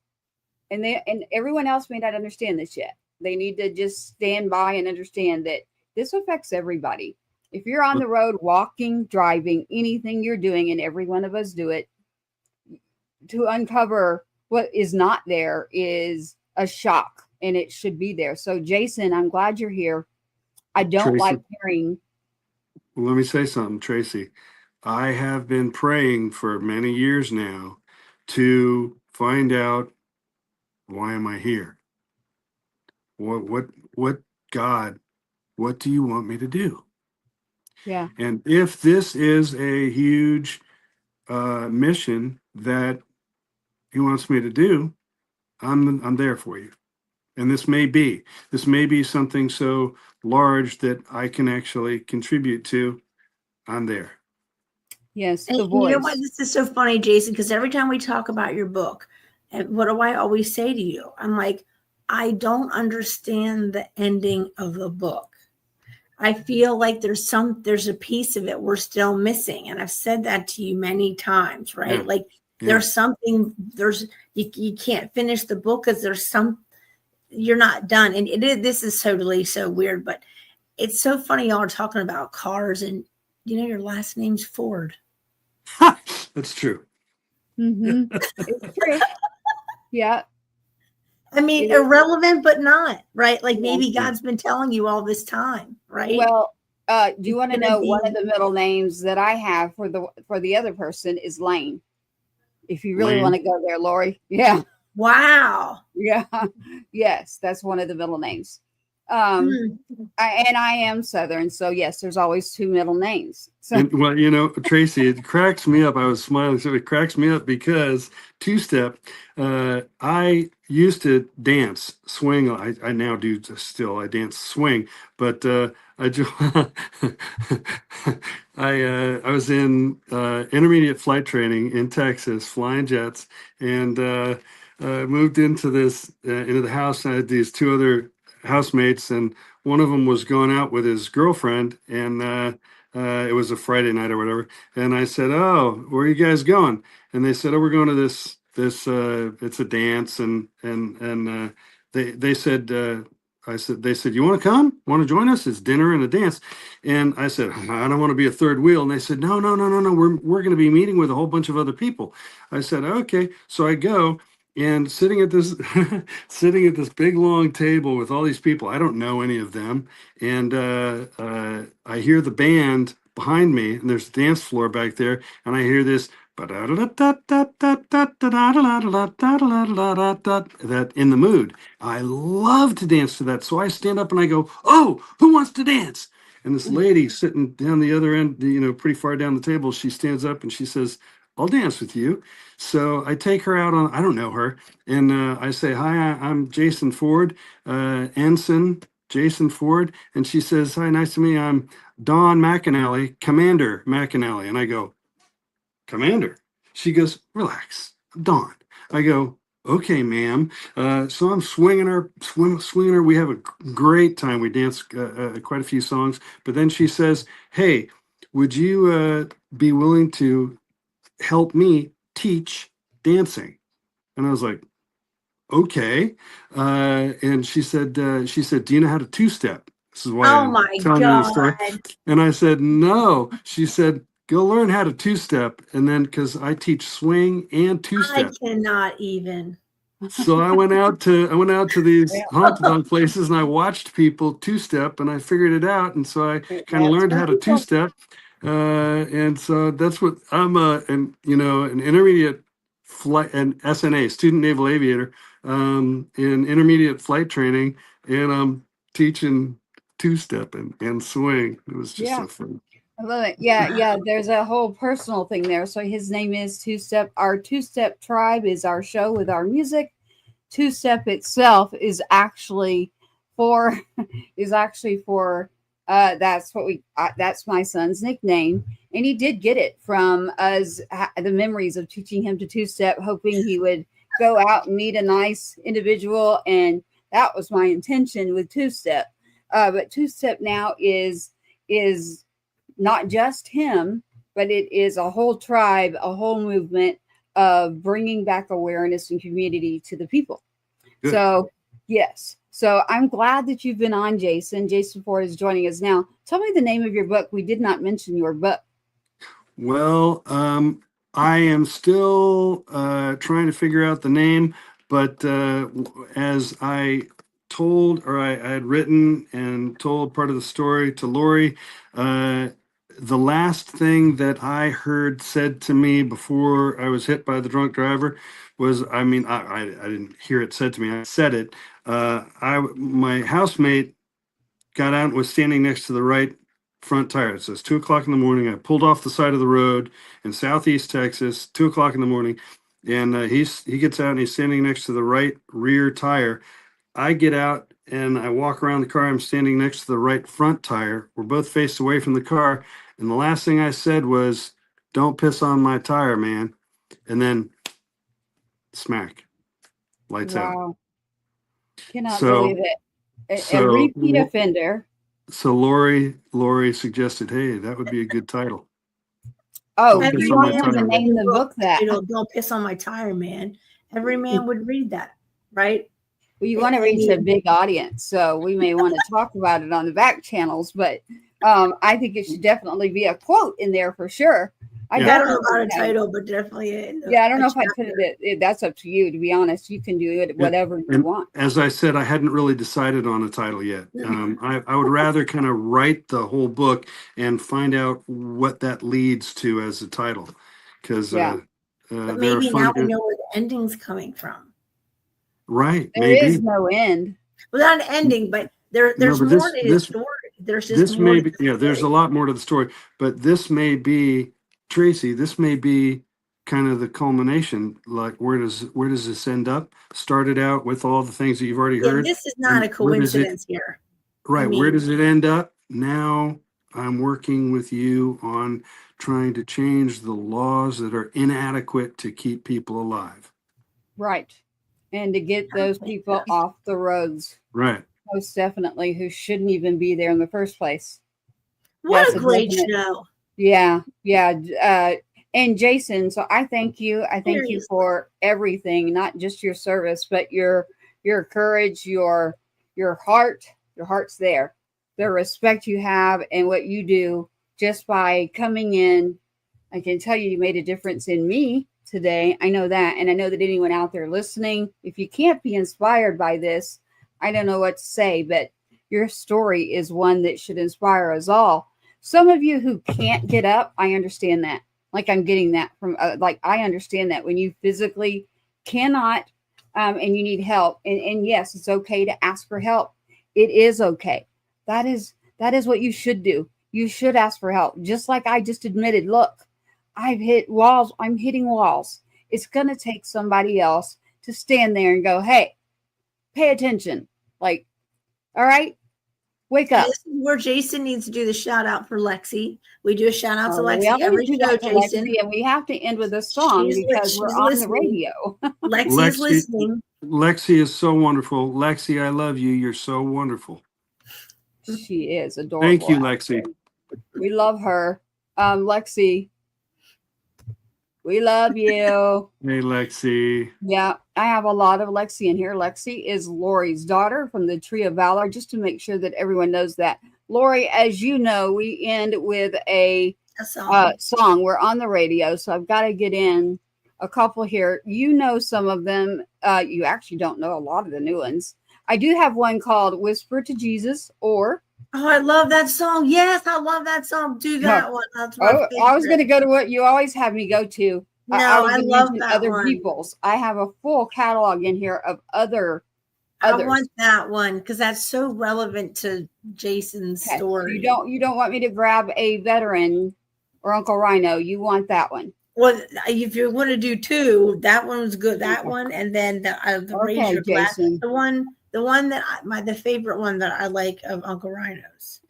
and everyone else may not understand this yet. They need to just stand by and understand that this affects everybody. If you're on the road, walking, driving, anything you're doing, and every one of us do it, to uncover what is not there is a shock, and it should be there. So, Jason, I'm glad you're here. I don't Tracy, like hearing. well, let me say something, Tracy. I have been praying for many years now to find out, why am I here? What God, what do you want me to do? Yeah. And if this is a huge mission that he wants me to do, I'm there for you. And this may be something so large that I can actually contribute to. I'm there. Yes, And the you voice. know why this is so funny, Jason? Because every time we talk about your book, and what do I always say to you? I'm like, I don't understand the ending of the book. I feel like there's a piece of it we're still missing. And I've said that to you many times, right? Yeah. Like Yeah. you can't finish the book because you're not done. And this is totally so weird, but it's so funny. Y'all are talking about cars, and your last name's Ford. That's true. Mm-hmm. It's true. Yeah. I mean, irrelevant, but not, right? Like maybe God's been telling you all this time, right? Well, do you want to gonna know one be- of the middle names that I have for the other person is Lane. If you really Lane? want to go there, Lori. Yeah. Wow. Yeah. Yes, that's one of the middle names. Hmm. I am Southern, so yes, there's always two middle names. So And, well, you know, Tracy, it cracks me up. I was smiling. So it cracks me up because two-step, I used to dance swing. I now do still. I dance swing, but I just I was in intermediate flight training in Texas, flying jets, and moved into into the house. And I had these two other housemates, and one of them was going out with his girlfriend, and it was a Friday night or whatever. And I said, "Oh, where are you guys going?" And they said, "Oh, we're going to this it's a dance." And they said, they said, "You want to come? Want to join us? It's dinner and a dance." And I said, "I don't want to be a third wheel." And they said, "No, no, no, no, no. We're going to be meeting with a whole bunch of other people." I said, "Okay." So I go. And sitting at this sitting at this big long table with all these people, I don't know any of them, and I hear the band behind me, and there's a dance floor back there, and I hear this that in the mood. I love to dance to that, so I stand up and I go, "Oh, who wants to dance?" And this lady sitting down the other end, you know, pretty far down the table, she stands up and she says, "I'll dance with you." So I take her out on, I don't know her, and I say, "Hi, I'm Jason Ford, Ensign Jason Ford." And she says, "Hi, nice to meet you. I'm Don McAnally, Commander McAnally." And I go, "Commander?" She goes, "Relax, I'm Don." I go, "Okay, ma'am." So I'm swinging her. We have a great time. We dance quite a few songs. But then she says, "Hey, would you be willing to help me teach dancing?" And I was like, "Okay." And she said, "Do you know how to two-step?" This is why Oh I'm my telling you the story. God. And I said, "No." She said, "Go learn how to two-step." And then, because I teach swing and I two-step. cannot even. So I went out to these honky-tonk places and I watched people two-step and I figured it out. And so I kind of that's learned where how to people. two-step. And so that's what I'm an intermediate flight and SNA, student naval aviator, in intermediate flight training, and I'm teaching two-step and swing. It was just Yeah. so fun. I love it. Yeah, yeah. There's a whole personal thing there. So his name is Two Step. Our Two Step Tribe is our show with our music. Two Step itself is actually for that's what we that's my son's nickname, and he did get it from us, the memories of teaching him to two step, hoping he would go out and meet a nice individual, and that was my intention with two step. But two step now is not just him, but it is a whole tribe, a whole movement of bringing back awareness and community to the people. Good. So, yes. So I'm glad that you've been on, Jason. Jason Ford is joining us now. Tell me the name of your book. We did not mention your book. Well, I am still trying to figure out the name, but as I I had written and told part of the story to Lori, the last thing that I heard said to me before I was hit by the drunk driver was, I didn't hear it said to me. I said it. My housemate got out and was standing next to the right front tire. It says 2 o'clock in the morning. I pulled off the side of the road in Southeast Texas, 2 o'clock in the morning. And he gets out and he's standing next to the right rear tire. I get out and I walk around the car. I'm standing next to the right front tire. We're both faced away from the car. And the last thing I said was, "Don't piss on my tire, man." And then smack, lights out. Wow. Cannot So, believe it. A so, repeat offender. so Lori suggested, "Hey, that would be a good title." Oh, Don't do piss you on my want him to tire. name the book that? Don't piss on my tire, man. Every man would read that, right? Well, you want to reach a big audience, so we may want to talk about it on the back channels. But I think it should definitely be a quote in there for sure. I don't know about a title, but definitely. I don't know if I put it. That's up to you. To be honest, you can do it whatever you want. As I said, I hadn't really decided on a title yet. I would rather kind of write the whole book and find out what that leads to as a title, because but maybe now we know where the ending's coming from. Right. There is no end. Well, not an ending, but there's more to his story. There's just this may be there's a lot more to the story, but this may be, Tracy, this may be kind of the culmination. Like, where does this end up? Started out with all the things that you've already heard. This is not a coincidence here. Right. Where does it end up? Now I'm working with you on trying to change the laws that are inadequate to keep people alive. Right. And to get those people off the roads. Right. Most definitely, who shouldn't even be there in the first place. What a great show. Yeah. And Jason, so I thank you. I thank you for everything, not just your service, but your courage, your heart. Your heart's there. The respect you have and what you do just by coming in. I can tell you made a difference in me today. I know that. And I know that anyone out there listening, if you can't be inspired by this, I don't know what to say, but your story is one that should inspire us all. Some of you who can't get up, I understand that. Like, I'm getting that from, I understand that when you physically cannot and you need help. And yes, it's okay to ask for help. It is okay. That is what you should do. You should ask for help. Just like I just admitted, look, I've hit walls. I'm hitting walls. It's going to take somebody else to stand there and go, hey, pay attention. Like, all right, wake up. This is where Jason needs to do the shout out for Lexi. We do a shout out to Lexi every show, Jason. And we have to end with a song because we're on the radio. Lexi's listening. Lexi is so wonderful. Lexi, I love you. You're so wonderful. She is adorable. Thank you, Lexi. We love her. Lexi, we love you. Hey, Lexi. Yeah, I have a lot of Lexi in here. Lexi is Lori's daughter from the Tree of Valor, just to make sure that everyone knows that. Lori, as you know, we end with a song. We're on the radio, so I've got to get in a couple here. You know some of them. You actually don't know a lot of the new ones. I do have one called Whisper to Jesus, or... Oh, I love that song. Yes, I love that song. Do that one. That's my favorite. I was going to go to what you always have me go to. No, I love that other one. people's. I have a full catalog in here of others. I want that one because that's so relevant to Jason's story. You don't want me to grab a veteran or Uncle Rhino. You want that one. Well, if you want to do two, that one was good. That one, and then the Raise Your Glass. The one that the favorite one that I like of Uncle Rhino's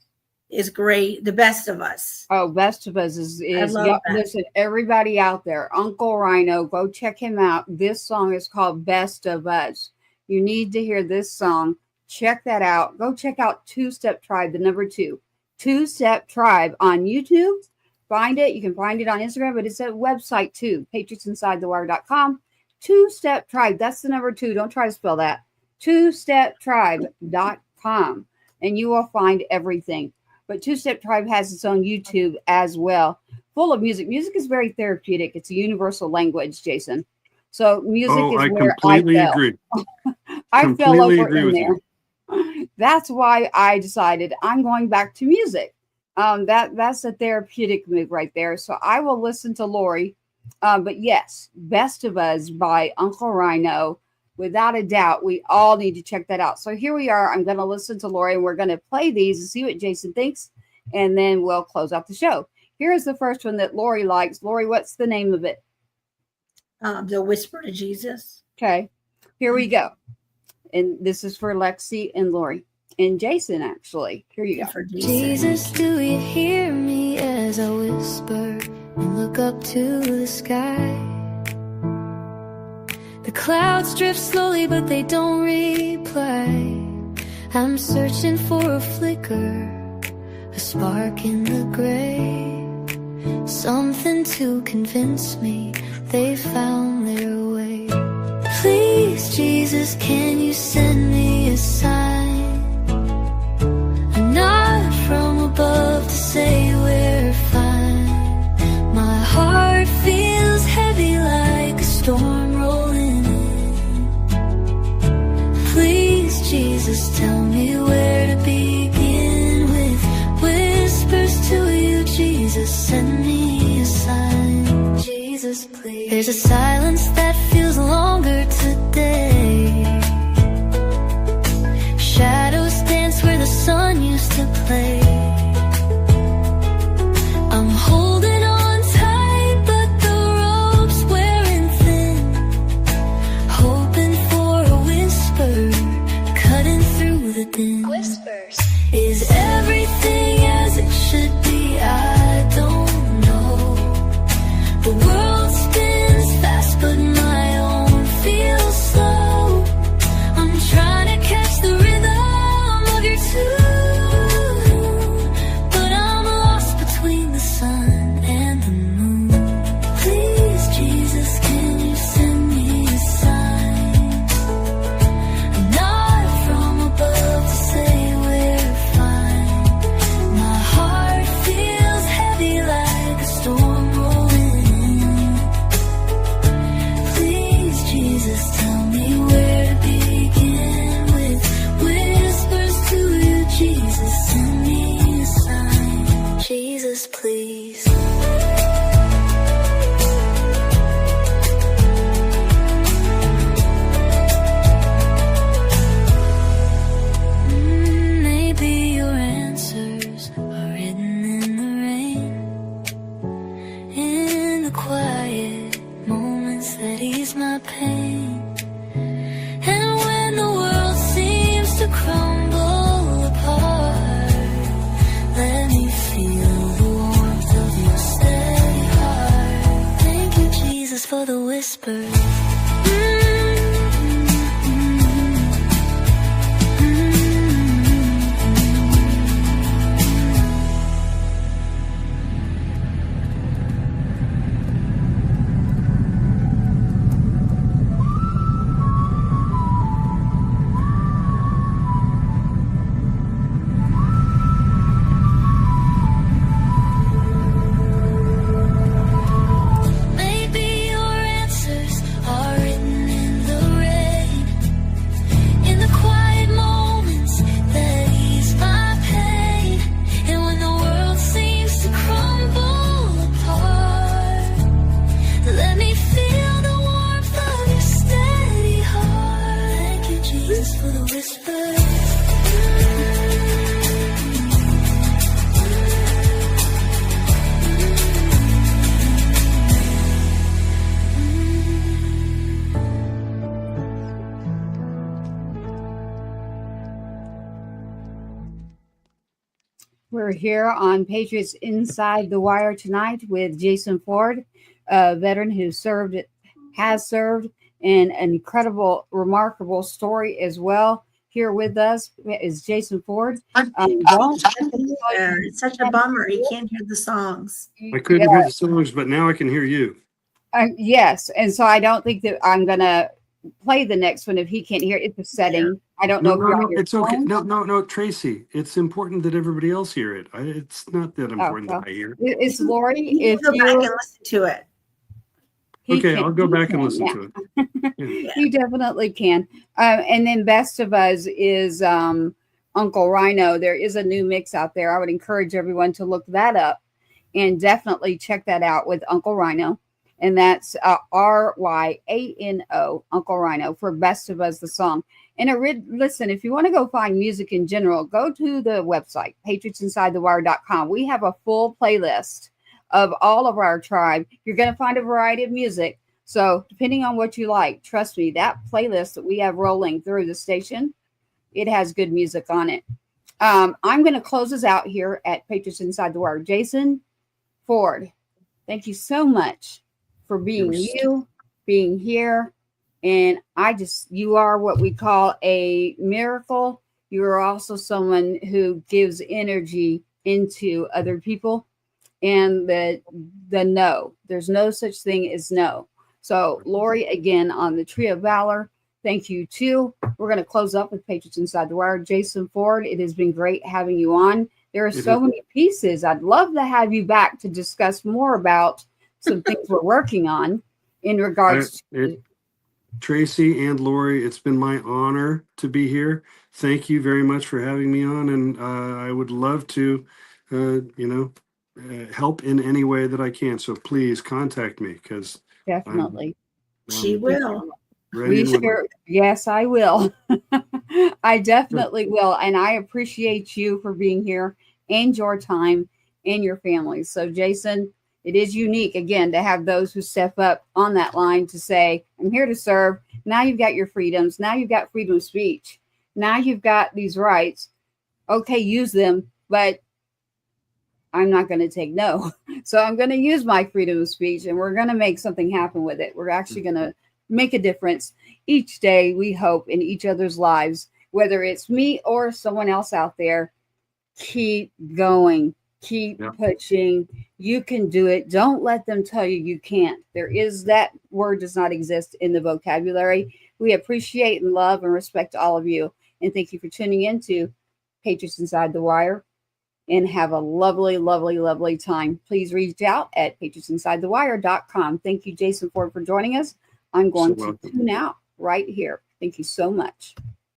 is great. The Best of Us. Oh, Best of Us is that. Listen, everybody out there, Uncle Rhino, go check him out. This song is called Best of Us. You need to hear this song. Check that out. Go check out Two Step Tribe, the number 2. Two Step Tribe on YouTube. Find it. You can find it on Instagram, but it's a website too. PatriotsInsideTheWire.com. Two Step Tribe. That's the number 2. Don't try to spell that. twosteptribe.com, and you will find everything. But Two Step Tribe has its own YouTube as well, full of music. Music is very therapeutic. It's a universal language, Jason. So music is where completely agree. I fell over in there. That's why I decided I'm going back to music. That's a therapeutic move right there. So I will listen to Lori. But yes, Best of Us by Uncle Rhino. Without a doubt, we all need to check that out. So here we are. I'm going to listen to Lori, and we're going to play these and see what Jason thinks, and then we'll close out the show. Here's the first one that Lori likes. Lori, what's the name of it? The Whisper to Jesus. Okay, here we go. And this is for Lexi and Lori and Jason, actually. Here you go. For Jesus, do you hear me as I whisper and look up to the sky? The clouds drift slowly, but they don't reply. I'm searching for a flicker, a spark in the gray, something to convince me they found their way. Please, Jesus, can you send me a sign? A nod from above Jesus, tell me where to begin with whispers to you. Jesus, send me a sign. Jesus, please. There's a silence that feels longer today. Shadows dance where the sun used to play. I'm holding on tight, but the rope's wearing thin. Hoping for a whisper, cutting through the din. Whispers. Is everything as it should be? I don't know. The world spins fast, but my own feels slow. I'm trying to catch the rhythm of your tune, but I'm lost between the sun and the moon. Please, Jesus, can you send me a sign? I'm not from above to say we're fine. My heart feels heavy like a storm rolling in. Please, Jesus, tell me where to begin with whispers to you. Jesus, send me a sign. Jesus, please. Maybe your answers are written in the rain, in the quiet moments that ease my pain. And when the world seems to crumble apart, let me feel the warmth of your steady heart. Thank you, Jesus, for the whispers. Maybe your answers are written in the rain, in the quiet moments that ease my pain. And when the world seems to crumble apart, let me feel the warmth of your steady heart. Thank you, Jesus, for the whispers. We're here on Patriots Inside the Wire tonight with Jason Ford, a veteran who has served, and an incredible, remarkable story as well. Here with us is Jason Ford. It's such a bummer. You can't hear the songs. I couldn't hear the songs, but now I can hear you. Yes, and so I don't think that I'm gonna play the next one if he can't hear it. It's a setting. I don't know. No, it's okay. No, Tracy. It's important that everybody else hear it. It's not that important that I hear. It's Lori. You can go back and listen to it. Okay, I'll go back and listen to it. Yeah. You definitely can. And then Best of Us is Uncle Rhino. There is a new mix out there. I would encourage everyone to look that up and definitely check that out with Uncle Rhino. And that's RYANO, Uncle Rhino, for Best of Us, the song. And listen, if you want to go find music in general, go to the website, patriotsinsidethewire.com. We have a full playlist of all of our tribe. You're going to find a variety of music. So depending on what you like, trust me, that playlist that we have rolling through the station, it has good music on it. I'm going to close us out here at Patriots Inside the Wire. Jason Ford, thank you so much for being being here. And you are what we call a miracle. You are also someone who gives energy into other people. And the no, there's no such thing as no. So Lori, again, on the Tree of Valor, thank you too. We're going to close up with Patriots Inside the Wire. Jason Ford, it has been great having you on. There are so many pieces. I'd love to have you back to discuss more about some things we're working on in regards to Tracy and Lori, it's been my honor to be here. Thank you very much for having me on, and I would love to, help in any way that I can. So please contact me because I'm, Definitely. She I'm will. ready We and willing. sure, yes, I will. I definitely will. And I appreciate you for being here and your time and your family. So, Jason, it is unique again to have those who step up on that line to say, I'm here to serve. Now you've got your freedoms. Now you've got freedom of speech. Now you've got these rights. Okay, use them, but I'm not going to take no. So I'm going to use my freedom of speech and we're going to make something happen with it. We're actually going to make a difference each day, we hope, in each other's lives, whether it's me or someone else out there. Keep going, keep pushing. You can do it. Don't let them tell you you can't. That word does not exist in the vocabulary. We appreciate and love and respect all of you. And thank you for tuning in to Patriots Inside the Wire. And have a lovely, lovely, lovely time. Please reach out at patriotsinsidethewire.com. Thank you, Jason Ford, for joining us. I'm going to tune out right here. Thank you so much.